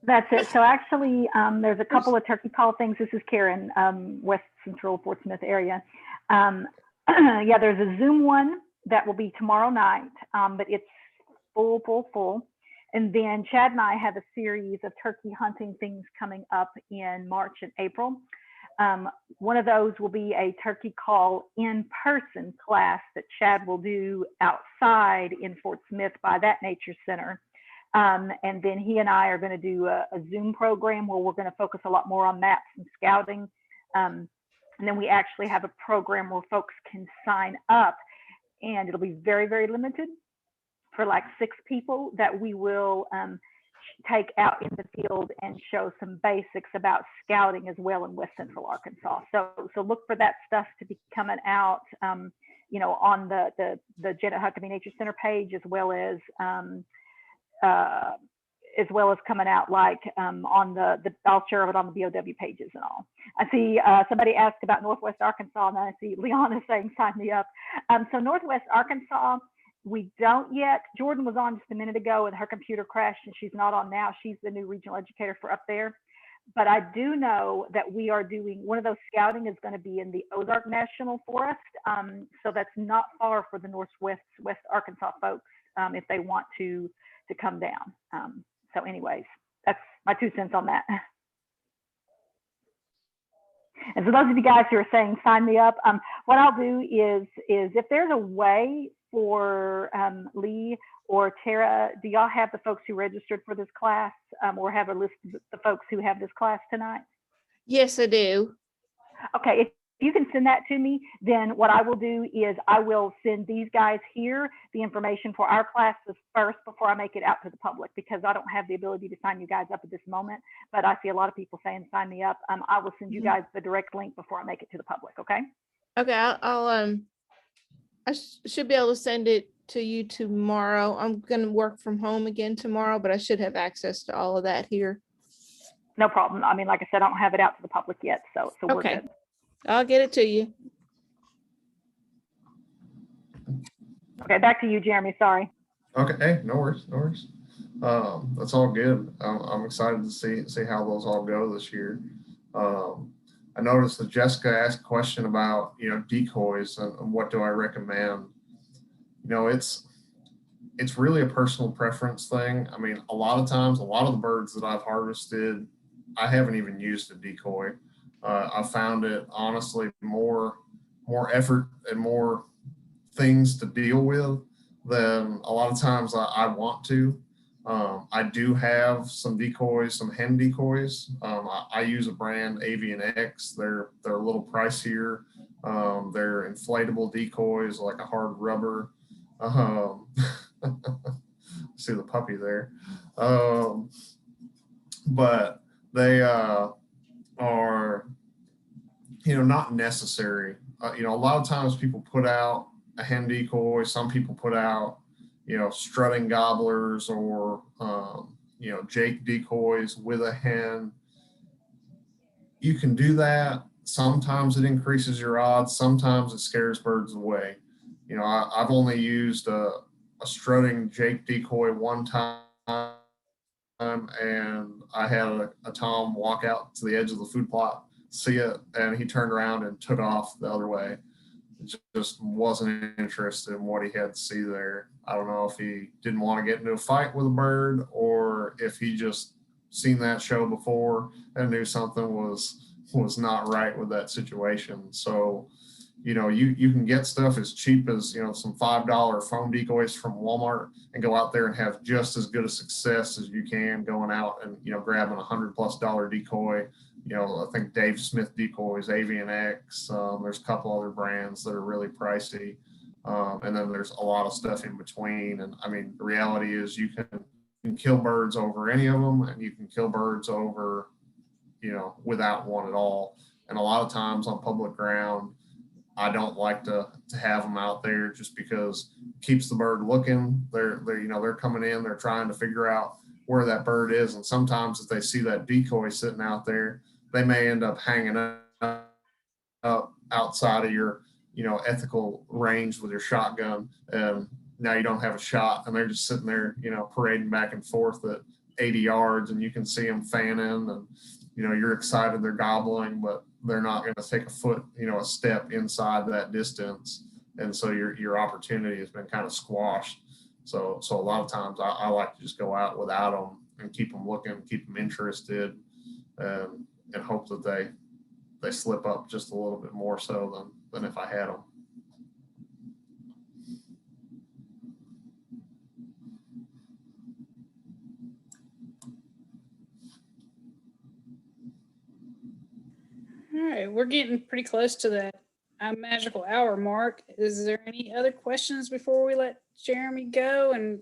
That's it. So actually, there's a couple of turkey call things. This is Karen, West Central Fort Smith area. Yeah, there's a Zoom one that will be tomorrow night, but it's full. And then Chad and I have a series of turkey hunting things coming up in March and April. One of those will be a turkey call in-person class that Chad will do outside in Fort Smith by that nature center. And then he and I are going to do a Zoom program where we're going to focus a lot more on maps and scouting. And then we actually have a program where folks can sign up, and it'll be very, very limited for like 6 people that we will take out in the field and show some basics about scouting as well in West Central Arkansas. So look for that stuff to be coming out, you know, on the Janet Huckabee Nature Center page, as well as coming out like on the I'll share it on the BOW pages and all. I see somebody asked about Northwest Arkansas, and I see Leon is saying sign me up. So Northwest Arkansas, we don't yet. Jordan was on just a minute ago and her computer crashed and she's not on now. She's the new regional educator for up there. But I do know that we are doing one of those scouting is going to be in the Ozark National Forest. So that's not far for the West Arkansas folks if they want to come down. So anyways, that's my 2 cents on that. And for those of you guys who are saying sign me up, what I'll do is if there's a way for Lee or Tara, do y'all have the folks who registered for this class or have a list of the folks who have this class tonight? Yes, I do. Okay, if you can send that to me, then what I will do is I will send these guys here the information for our classes first before I make it out to the public, because I don't have the ability to sign you guys up at this moment, but I see a lot of people saying sign me up. I will send you guys the direct link before I make it to the public, okay? Okay, I should be able to send it to you tomorrow. I'm going to work from home again tomorrow, but I should have access to all of that here. No problem. I mean, like I said, I don't have it out to the public yet, so we're Okay. good. I'll get it to you. Okay, back to you, Jeremy. Sorry. Okay, hey, no worries. That's all good. I'm excited to see how those all go this year. I noticed that Jessica asked a question about, you know, decoys and what do I recommend. You know, it's really a personal preference thing. I mean, a lot of times, a lot of the birds that I've harvested, I haven't even used a decoy. I found it honestly more effort and more things to deal with than a lot of times I want to. I do have some decoys, some hen decoys. I use a brand Avian-X. They're a little pricier. They're inflatable decoys, like a hard rubber. See the puppy there. But they are, you know, not necessary. You know, a lot of times people put out a hen decoy. Some people put out, you know, strutting gobblers or, you know, Jake decoys with a hen. You can do that. Sometimes it increases your odds. Sometimes it scares birds away. You know, I've only used a strutting Jake decoy one time, and I had a tom walk out to the edge of the food plot, see it, and he turned around and took off the other way. Just wasn't interested in what he had to see there. I don't know if he didn't want to get into a fight with a bird or if he just seen that show before and knew something was not right with that situation. So, you know, you can get stuff as cheap as, you know, some $5 foam decoys from Walmart and go out there and have just as good a success as you can going out and, you know, grabbing $100+ decoy. You know, I think Dave Smith decoys, Avian-X. There's a couple other brands that are really pricey. And then there's a lot of stuff in between. And I mean, the reality is you can kill birds over any of them, and you can kill birds over, you know, without one at all. And a lot of times on public ground, I don't like to have them out there just because it keeps the bird looking. They're you know, they're coming in, they're trying to figure out where that bird is. And sometimes if they see that decoy sitting out there, they may end up hanging up outside of your, you know, ethical range with your shotgun. And now you don't have a shot, and they're just sitting there, you know, parading back and forth at 80 yards and you can see them fanning, and you're excited they're gobbling, but they're not going to take a foot, a step inside that distance, and so your opportunity has been kind of squashed. So a lot of times I like to just go out without them and keep them looking, keep them interested, and hope that they slip up just a little bit more so than if I had them. All right, we're getting pretty close to that magical hour mark. Is there any other questions before we let Jeremy go? And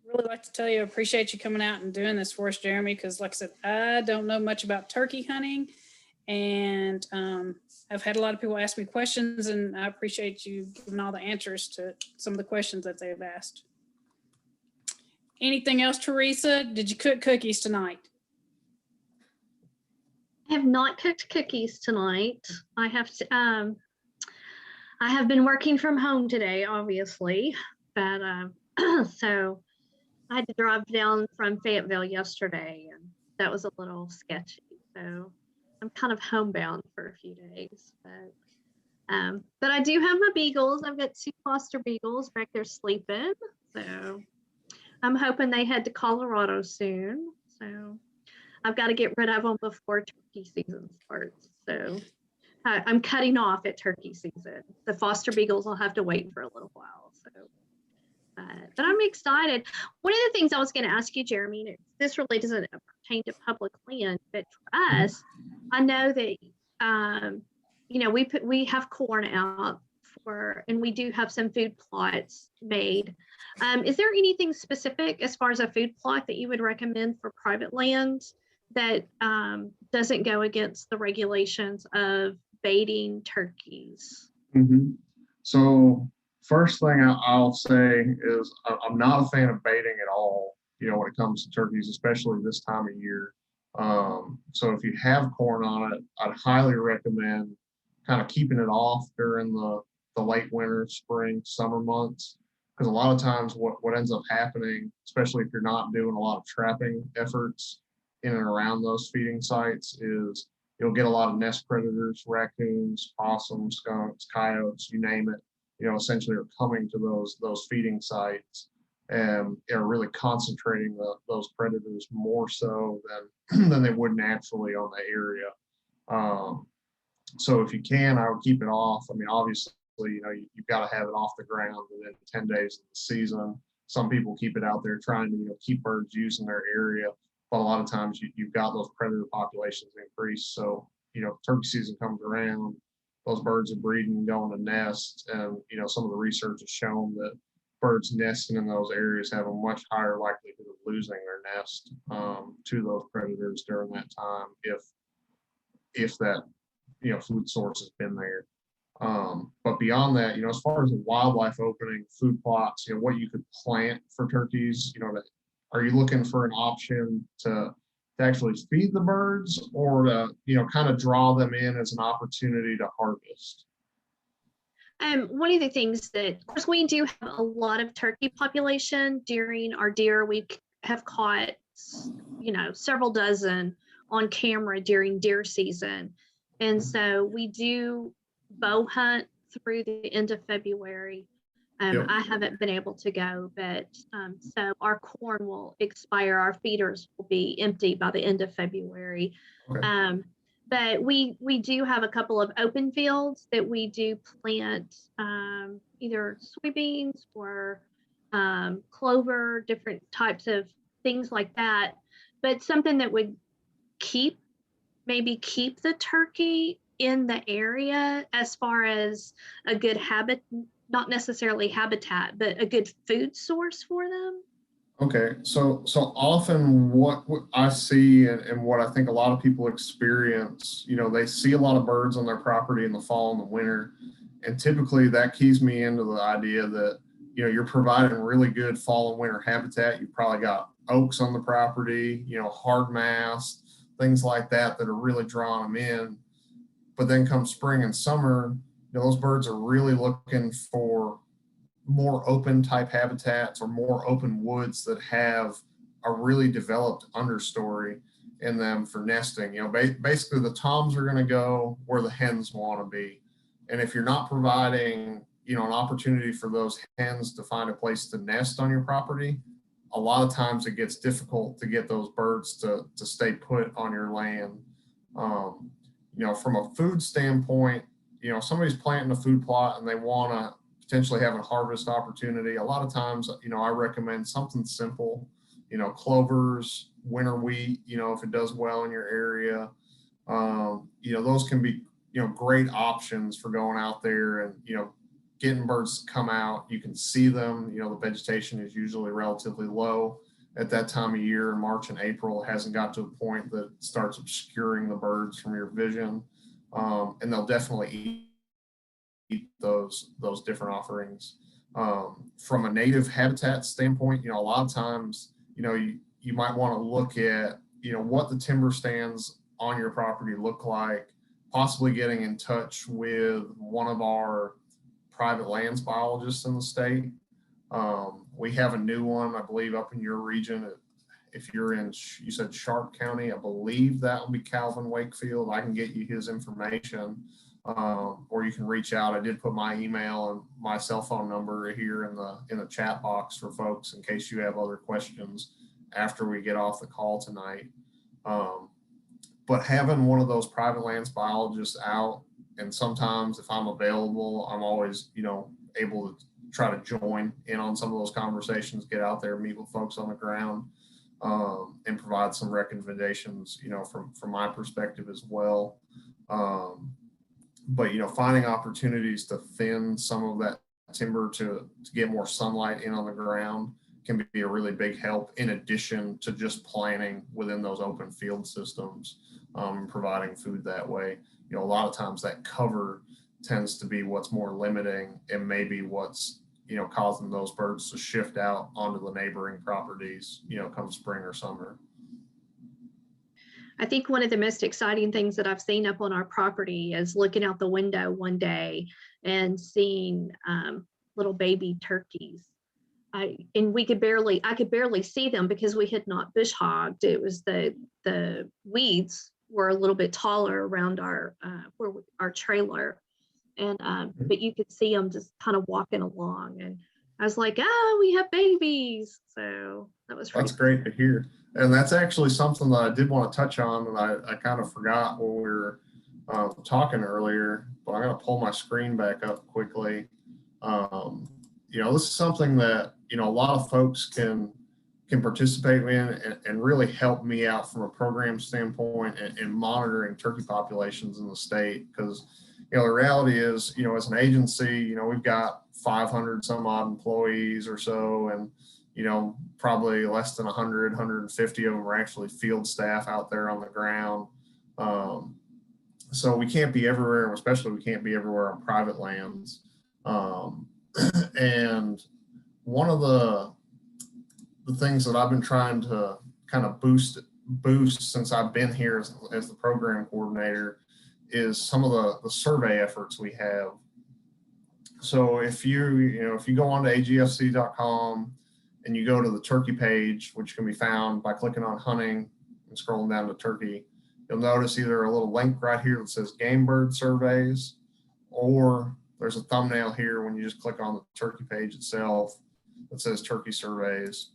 really like to tell you, I appreciate you coming out and doing this for us, Jeremy, because like I said, I don't know much about turkey hunting, and I've had a lot of people ask me questions, and I appreciate you giving all the answers to some of the questions that they've asked. Anything else, Teresa? Did you cook cookies tonight? I have not cooked cookies tonight. I have been working from home today, obviously, but so I had to drive down from Fayetteville yesterday, and that was a little sketchy. So I'm kind of homebound for a few days, but I do have my beagles. I've got 2 foster beagles back there sleeping, so I'm hoping they head to Colorado soon. So I've got to get rid of them before turkey season starts. So I'm cutting off at turkey season. The foster beagles will have to wait for a little while. So, but I'm excited. One of the things I was going to ask you, Jeremy, and this really doesn't pertain to public land, but for us, I know that we have corn out and we do have some food plots made. Is there anything specific as far as a food plot that you would recommend for private land that doesn't go against the regulations of baiting turkeys? Mm-hmm. So first thing I'll say is I'm not a fan of baiting at all, when it comes to turkeys, especially this time of year. So if you have corn on it, I'd highly recommend kind of keeping it off during the late winter, spring, summer months, because a lot of times what ends up happening, especially if you're not doing a lot of trapping efforts in and around those feeding sites, is you'll get a lot of nest predators, raccoons, possums, skunks, coyotes, you name it, essentially are coming to those feeding sites and are really concentrating those predators more so than they would naturally on the area. So if you can, I would keep it off. I mean, obviously, you've got to have it off the ground within 10 days of the season. Some people keep it out there trying to, keep birds using their area. But a lot of times you've got those predator populations increase. So, turkey season comes around, those birds are breeding, going to nest. And, some of the research has shown that birds nesting in those areas have a much higher likelihood of losing their nest to those predators during that time if that, food source has been there. But beyond that, as far as the wildlife opening, food plots, what you could plant for turkeys, are you looking for an option to actually feed the birds, or to, kind of draw them in as an opportunity to harvest? One of the things that, of course, we do have a lot of turkey population during our deer. We have caught, several dozen on camera during deer season. And so we do bow hunt through the end of February. Yep. I haven't been able to go, but so our corn will expire. Our feeders will be empty by the end of February. Okay. But we do have a couple of open fields that we do plant either soybeans or clover, different types of things like that. But something that would maybe keep the turkey in the area as far as a good habit, not necessarily habitat, but a good food source for them. Okay, so often what I see and what I think a lot of people experience, they see a lot of birds on their property in the fall and the winter, and typically that keys me into the idea that, you're providing really good fall and winter habitat. You probably got oaks on the property, hard mass, things like that are really drawing them in. But then come spring and summer, those birds are really looking for more open type habitats or more open woods that have a really developed understory in them for nesting. You know, basically the toms are going to go where the hens want to be. And if you're not providing, you know, an opportunity for those hens to find a place to nest on your property, a lot of times it gets difficult to get those birds to stay put on your land. You know, from a food standpoint, you know, somebody's planting a food plot and they want to potentially have a harvest opportunity. A lot of times, you know, I recommend something simple, you know, clovers, winter wheat, you know, if it does well in your area. You know, those can be, you know, great options for going out there and, you know, getting birds to come out. You can see them. You know, the vegetation is usually relatively low at that time of year. In March and April, it hasn't got to a point that starts obscuring the birds from your vision. And they'll definitely eat those different offerings. From a native habitat standpoint, you know, a lot of times, you know, you might want to look at, you know, what the timber stands on your property look like, possibly getting in touch with one of our private lands biologists in the state. We have a new one, I believe, up in your region. If you're in, you said Sharp County, I believe that will be Calvin Wakefield. I can get you his information, or you can reach out. I did put my email and my cell phone number here in the chat box for folks in case you have other questions after we get off the call tonight. But having one of those private lands biologists out, and sometimes if I'm available, I'm always, you know, able to try to join in on some of those conversations, get out there, meet with folks on the ground, and provide some recommendations, you know, from my perspective as well. But, you know, finding opportunities to thin some of that timber to get more sunlight in on the ground can be a really big help, in addition to just planting within those open field systems, providing food that way. You know, a lot of times that cover tends to be what's more limiting and maybe what's, you know, causing those birds to shift out onto the neighboring properties, you know, come spring or summer. I think one of the most exciting things that I've seen up on our property is looking out the window one day and seeing little baby turkeys. I could barely see them because we had not bush hogged. It was the weeds were a little bit taller around our trailer, and but you could see them just kind of walking along, and I was like, oh, we have babies. So that's great to hear. And that's actually something that I did want to touch on, and I kind of forgot when we were talking earlier, but I'm going to pull my screen back up quickly. You know, this is something that, you know, a lot of folks can participate in and really help me out from a program standpoint in monitoring turkey populations in the state. Because, you know, the reality is, you know, as an agency, you know, we've got 500 some odd employees or so, and, you know, probably less than 100, 150 of them are actually field staff out there on the ground. So we can't be everywhere, especially we can't be everywhere on private lands. And one of the things that I've been trying to kind of boost since I've been here as the program coordinator is some of the survey efforts we have. So if you go on to agfc.com and you go to the turkey page, which can be found by clicking on hunting and scrolling down to turkey, you'll notice either a little link right here that says game bird surveys, or there's a thumbnail here when you just click on the turkey page itself that says turkey surveys.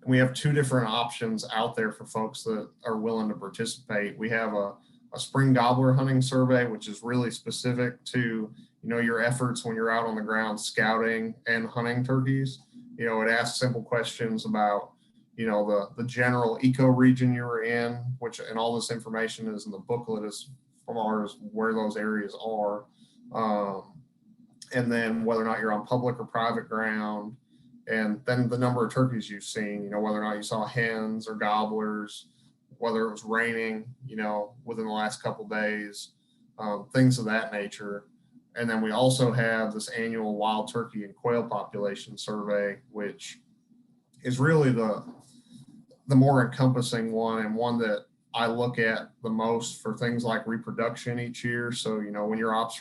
And we have two different options out there for folks that are willing to participate. We have a spring gobbler hunting survey, which is really specific to, you know, your efforts when you're out on the ground scouting and hunting turkeys. You know, it asks simple questions about, you know, the general ecoregion you were in, and all this information is in the booklet as far as where those areas are. And then whether or not you're on public or private ground, and then the number of turkeys you've seen, you know, whether or not you saw hens or gobblers, whether it was raining, you know, within the last couple of days, things of that nature. And then we also have this annual wild turkey and quail population survey, which is really the more encompassing one, and one that I look at the most for things like reproduction each year. So, you know, when you're out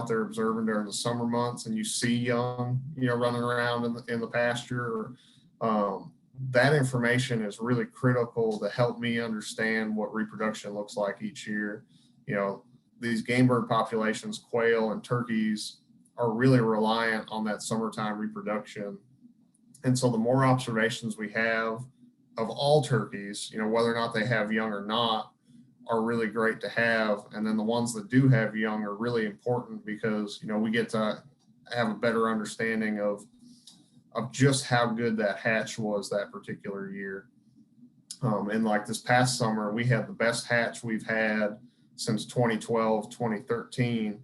there observing during the summer months and you see young, you know, running around in the pasture, or that information is really critical to help me understand what reproduction looks like each year. You know, these game bird populations, quail and turkeys, are really reliant on that summertime reproduction. And so the more observations we have of all turkeys, you know, whether or not they have young or not, are really great to have. And then the ones that do have young are really important because, you know, we get to have a better understanding of just how good that hatch was that particular year. And like this past summer, we had the best hatch we've had since 2012, 2013.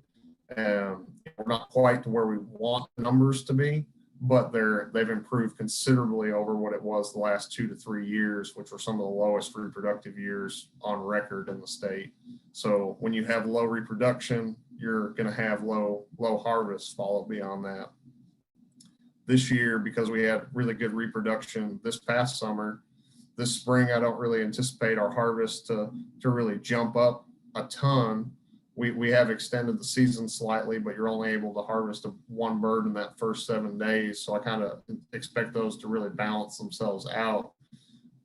We're not quite to where we want the numbers to be, but they've improved considerably over what it was the last 2 to 3 years, which were some of the lowest reproductive years on record in the state. So when you have low reproduction, you're going to have low harvests followed beyond that. This year, because we had really good reproduction this past summer, this spring, I don't really anticipate our harvest to really jump up a ton. We have extended the season slightly, but you're only able to harvest one bird in that first 7 days. So I kind of expect those to really balance themselves out.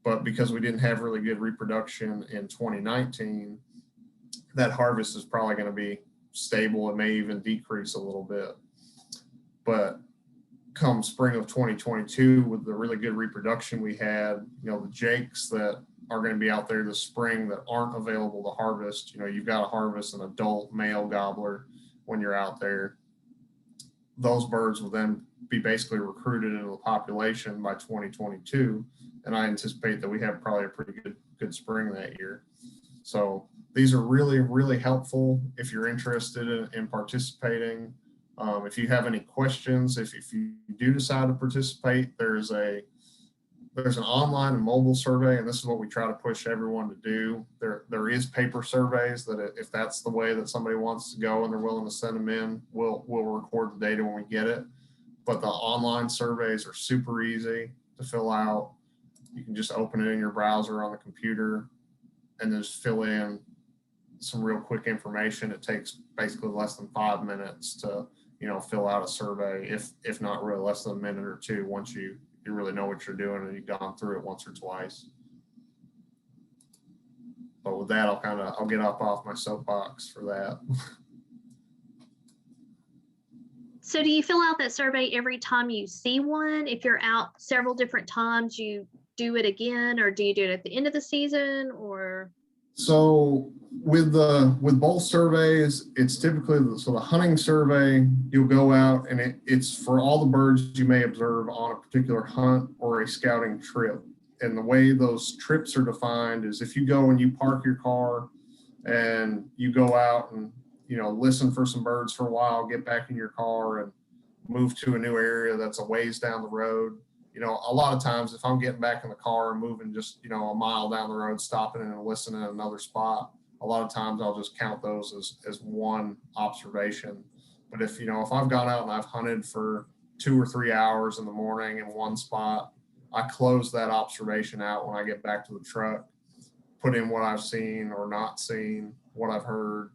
But because we didn't have really good reproduction in 2019, that harvest is probably going to be stable. It may even decrease a little bit. But come spring of 2022, with the really good reproduction we had, you know, the jakes that are going to be out there this spring that aren't available to harvest, you know, you've got to harvest an adult male gobbler when you're out there. Those birds will then be basically recruited into the population by 2022. And I anticipate that we have probably a pretty good spring that year. So these are really, really helpful if you're interested in participating. If you have any questions, if you do decide to participate, there's an online and mobile survey, and this is what we try to push everyone to do. There is paper surveys that if that's the way that somebody wants to go and they're willing to send them in, we'll record the data when we get it. But the online surveys are super easy to fill out. You can just open it in your browser on the computer and then just fill in some real quick information. It takes basically less than 5 minutes to, you know, fill out a survey, if not really less than a minute or two, once you really know what you're doing and you've gone through it once or twice. But with that, I'll get up off my soapbox for that. So do you fill out that survey every time you see one? If you're out several different times, you do it again, or do you do it at the end of the season, or? So with both surveys, it's typically the hunting survey, you'll go out and it's for all the birds you may observe on a particular hunt or a scouting trip. And the way those trips are defined is if you go and you park your car and you go out and, you know, listen for some birds for a while, get back in your car and move to a new area that's a ways down the road. You know, a lot of times if I'm getting back in the car and moving just, you know, a mile down the road, stopping and listening at another spot, a lot of times I'll just count those as one observation. But if I've gone out and I've hunted for 2 or 3 hours in the morning in one spot, I close that observation out when I get back to the truck, put in what I've seen or not seen, what I've heard.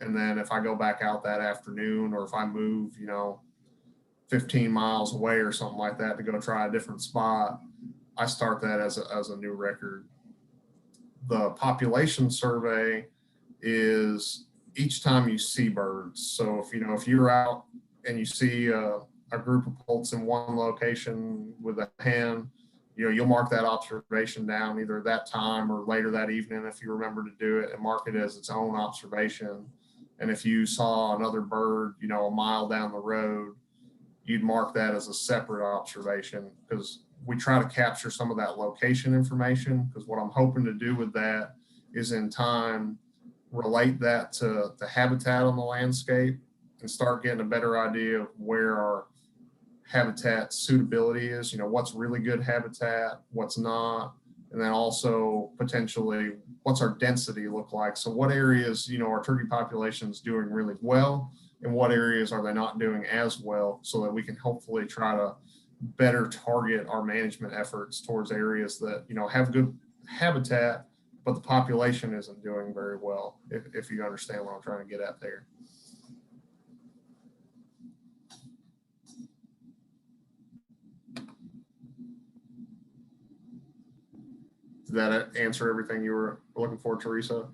And then if I go back out that afternoon, or if I move, 15 miles away or something like that to go try a different spot, I start that as a new record. The population survey is each time you see birds. So if you're out and you see a group of poults in one location with a hen, you'll mark that observation down either that time or later that evening if you remember to do it, and mark it as its own observation. And if you saw another bird, a mile down the road, you'd mark that as a separate observation, because we try to capture some of that location information, because what I'm hoping to do with that is in time relate that to the habitat on the landscape and start getting a better idea of where our habitat suitability is, what's really good habitat, what's not, and then also potentially what's our density look like. So what areas, our turkey population is doing really well, and what areas are they not doing as well, so that we can hopefully try to better target our management efforts towards areas that, have good habitat, but the population isn't doing very well, if you understand what I'm trying to get at there. Did that answer everything you were looking for, Teresa?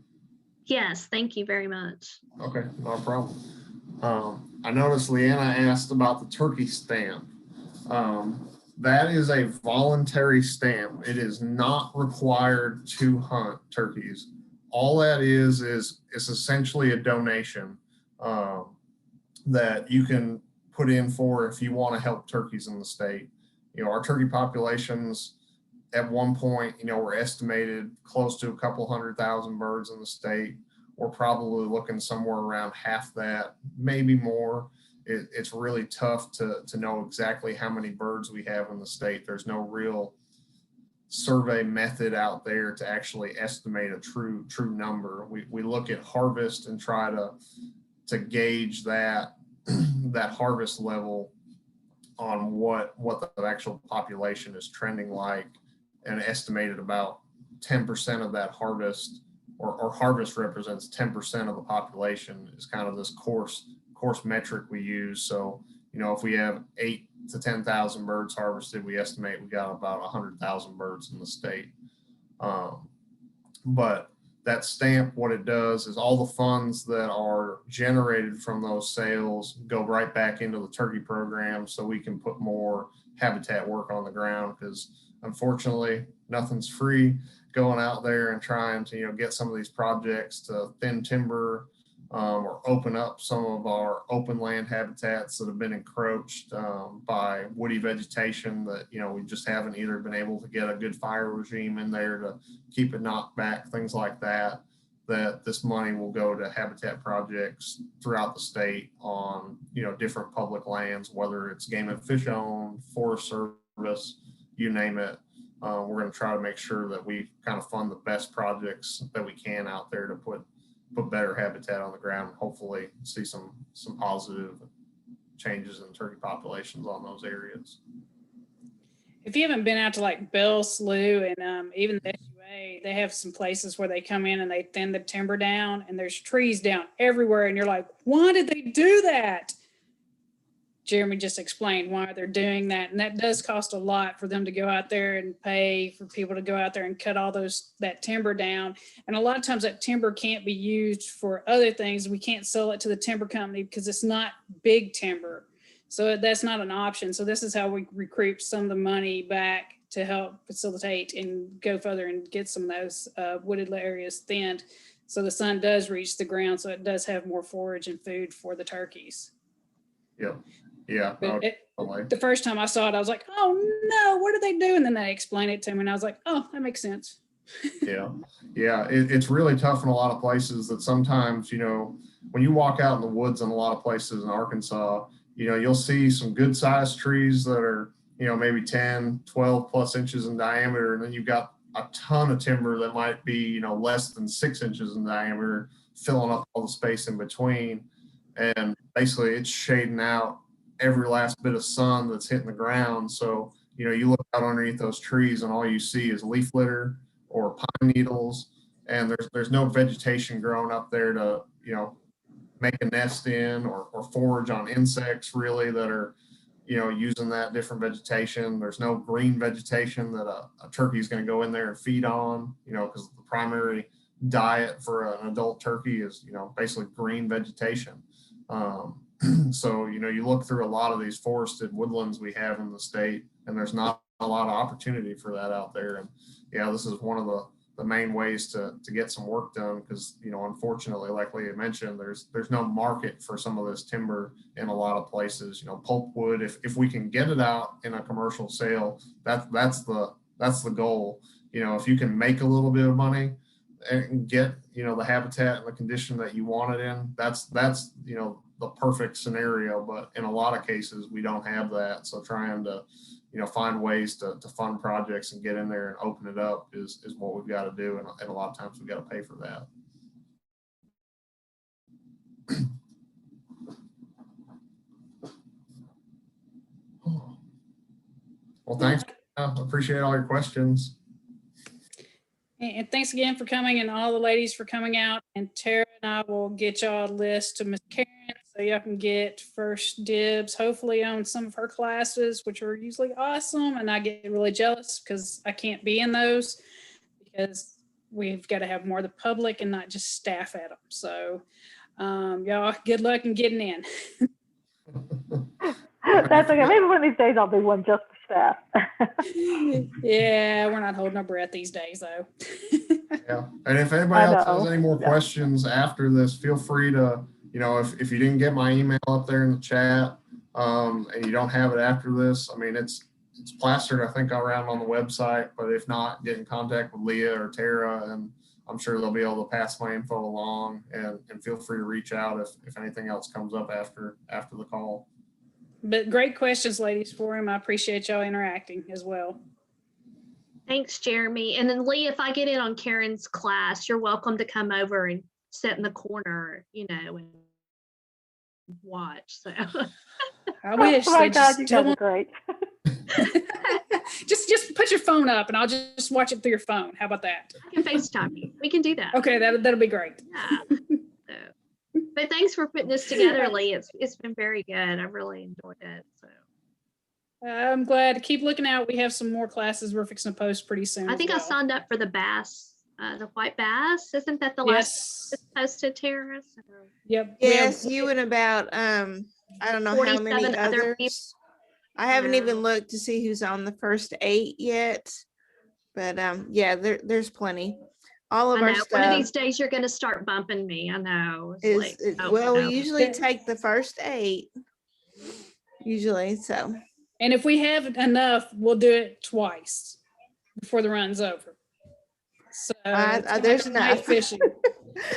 Yes, thank you very much. Okay, no problem. I noticed Leanna asked about the turkey stamp. That is a voluntary stamp. It is not required to hunt turkeys. All that is it's essentially a donation that you can put in for if you want to help turkeys in the state. You know, our turkey populations at one point, you know, were estimated close to a couple 100,000 birds in the state. We're probably looking somewhere around half that, maybe more. It's really tough to know exactly how many birds we have in the state. There's no real survey method out there to actually estimate a true number. We look at harvest and try to gauge that that harvest level on what the actual population is trending like, and estimated about 10% of that harvest, or harvest represents 10% of the population, is kind of this coarse metric we use. So, you know, if we have 8 to 10,000 birds harvested, we estimate we got about 100,000 birds in the state. But that stamp, what it does is all the funds that are generated from those sales go right back into the turkey program, so we can put more habitat work on the ground, because unfortunately nothing's free. Going out there and trying to, you know, get some of these projects to thin timber or open up some of our open land habitats that have been encroached by woody vegetation that, you know, we just haven't either been able to get a good fire regime in there to keep it knocked back, things like that, that this money will go to habitat projects throughout the state on, you know, different public lands, whether it's game and fish owned, forest service, you name it. We're going to try to make sure that we kind of fund the best projects that we can out there to put better habitat on the ground, and hopefully see some positive changes in turkey populations on those areas. If you haven't been out to like Bell Slough and even the SUA, they have some places where they come in and they thin the timber down, and there's trees down everywhere, and you're like, why did they do that? Jeremy just explained why they're doing that, and that does cost a lot for them to go out there and pay for people to go out there and cut all that timber down. And a lot of times that timber can't be used for other things. We can't sell it to the timber company because it's not big timber, so that's not an option. So this is how we recruit some of the money back to help facilitate and go further and get some of those wooded areas thinned, so the sun does reach the ground, so it does have more forage and food for the turkeys. Yep. Yeah. The first time I saw it, I was like, oh no, what are they doing? And then they explained it to me, and I was like, oh, that makes sense. Yeah. It's really tough in a lot of places that sometimes, you know, when you walk out in the woods in a lot of places in Arkansas, you know, you'll see some good sized trees that are, you know, maybe 10, 12 plus inches in diameter. And then you've got a ton of timber that might be, you know, less than 6 inches in diameter, filling up all the space in between. And basically it's shading out every last bit of sun that's hitting the ground. So, you know, you look out underneath those trees and all you see is leaf litter or pine needles, and there's no vegetation growing up there to, you know, make a nest in or forage on insects really that are, you know, using that different vegetation. There's no green vegetation that a turkey is going to go in there and feed on, you know, because the primary diet for an adult turkey is, you know, basically green vegetation. So, you know, you look through a lot of these forested woodlands we have in the state, and there's not a lot of opportunity for that out there. And yeah, this is one of the main ways to get some work done, because, you know, unfortunately, like Leah mentioned, there's no market for some of this timber in a lot of places. You know, pulpwood, if we can get it out in a commercial sale, that's the goal. You know, if you can make a little bit of money and get, you know, the habitat and the condition that you want it in, that's you know, the perfect scenario. But in a lot of cases we don't have that, so trying to, you know, find ways to fund projects and get in there and open it up is what we've got to do, and a lot of times we've got to pay for that. Well, thanks. I appreciate all your questions. And thanks again for coming, and all the ladies for coming out. And Tara and I will get y'all a list to Miss Karen, so y'all can get first dibs, hopefully, on some of her classes, which are usually awesome. And I get really jealous because I can't be in those, because we've got to have more of the public and not just staff at them. So y'all, good luck in getting in. That's okay. Maybe one of these days I'll do one just for staff. Yeah, we're not holding our breath these days, though. Yeah, and if anybody else has know. any more Yeah. questions after this, feel free to, if you didn't get my email up there in the chat, and you don't have it after this, I mean, it's plastered, I think, around on the website, but if not, get in contact with Leah or Tara, and I'm sure they'll be able to pass my info along, and feel free to reach out if anything else comes up after the call. But great questions, ladies, for him. I appreciate y'all interacting as well. Thanks, Jeremy. And then Lee, if I get in on Karen's class, you're welcome to come over and sit in the corner, and watch. So I wish. Oh my they God, just you guys are don't- great. just put your phone up and I'll just watch it through your phone. How about that? I can FaceTime you. We can do that. Okay, that'll be great. Yeah. So, but thanks for putting this together, Lee. It's been very good. I really enjoyed it. So I'm glad. Keep looking out. We have some more classes we're fixing to post pretty soon. I think I as well. signed up for the bass, the white bass. Isn't that the last Yes. posted, Tara? So Yep. we have- Yes, you and about, I don't know how 47 many other people. others. I haven't Yeah. even looked to see who's on the first 8 yet. But yeah, there's plenty. All of I our know. One of stuff these days you're going to start bumping me. I know. It's is, like, oh, well, no. we usually Yeah. take the first 8. Usually, so. And if we have enough, we'll do it twice before the run's over. So it's kinda There's like night enough. fishing.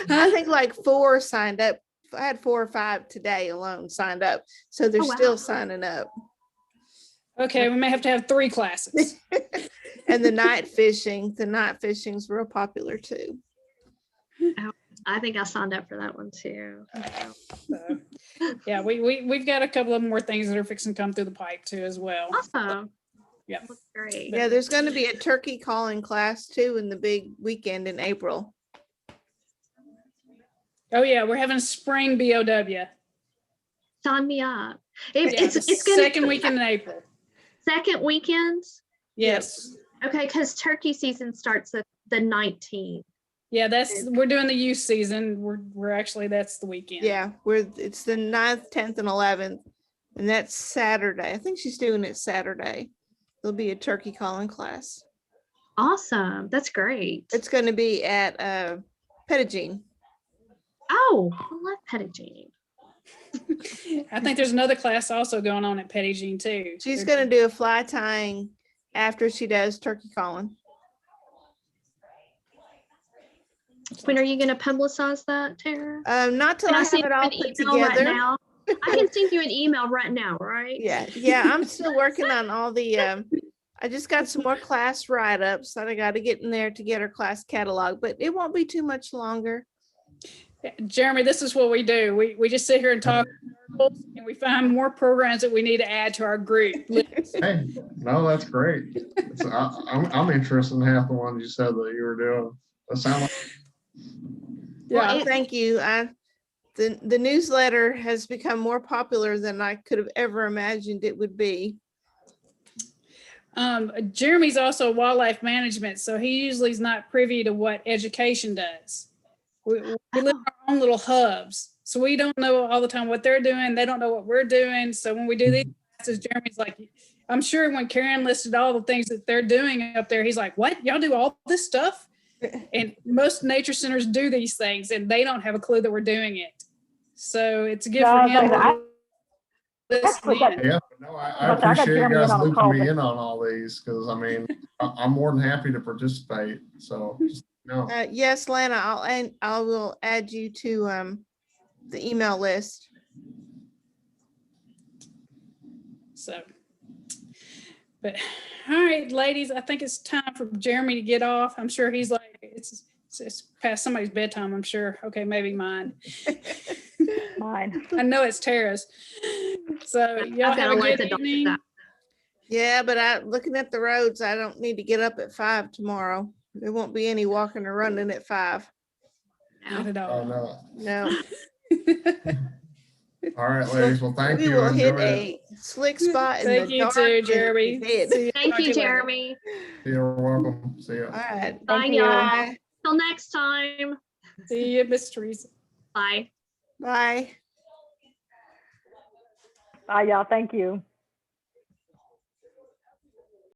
I think like 4 signed up. I had 4 or 5 today alone signed up. So they're Oh, wow. still signing up. Okay, we may have to have 3 classes. And the night fishing's real popular too. I think I signed up for that one too. So, yeah, we've got a couple of more things that are fixing to come through the pipe too as well. Awesome. Yeah. That's great. Yeah, there's going to be a turkey calling class too in the big weekend in April. Oh yeah, we're having a spring BOW. Sign me up. Yeah, It's the gonna second weekend in April. second weekend. Yes. Okay, because turkey season starts the 19th. Yeah, we're doing the youth season. We're actually that's the weekend. Yeah, it's the 9th, 10th, and 11th, and that's Saturday. I think she's doing it Saturday. There'll be a turkey calling class. Awesome. That's great. It's going to be at Pettigene. Oh, I love Pettigene. I think there's another class also going on at Pettigene too. She's going to do a fly tying after she does turkey calling. When are you going to publicize that, Tara? Not till Can I I have send it you all an put email right together. now? I can send you an email right now, right? Yeah. I'm still working on all the. I just got some more class write-ups that I got to get in there to get her class catalog, but it won't be too much longer. Jeremy, this is what we do. We just sit here and talk and we find more programs that we need to add to our group. Hey, no, that's great. I'm interested in half the ones you said that you were doing. That sound like Yeah. Well, thank you. The newsletter has become more popular than I could have ever imagined it would be. Jeremy's also wildlife management, so he usually is not privy to what education does. We live in our own little hubs, so we don't know all the time what they're doing. They don't know what we're doing. So when we do these classes, Jeremy's like, I'm sure when Karen listed all the things that they're doing up there, he's like, what? Y'all do all this stuff? And most nature centers do these things and they don't have a clue that we're doing it. So it's a gift for him. yeah, but no, I But I got appreciate you Jeremy guys in on the looping call, me but- in on all these because I mean I'm more than happy to participate. So just, Yes, Lana, I will add you to the email list. So, but all right, ladies, I think it's time for Jeremy to get off. I'm sure he's like, it's past somebody's bedtime, I'm sure. Okay, maybe mine. Mine. I know it's Tara's. So y'all I've got have to a let good the dogs evening. out. Yeah, but looking at the roads, I don't need to get up at 5 tomorrow. There won't be any walking or running at 5. Not at oh all. no. No. All right, ladies. Well, thank We you. will hit Enjoy it. a slick spot in Thank the you dark. too, and Jeremy. head. See you. Thank Talk to you, later. Jeremy. You're welcome. See ya. All right. Bye, Thank you. y'all. Bye. Till next time. See you, Miss Teresa. Bye. Bye. Bye, y'all. Thank you.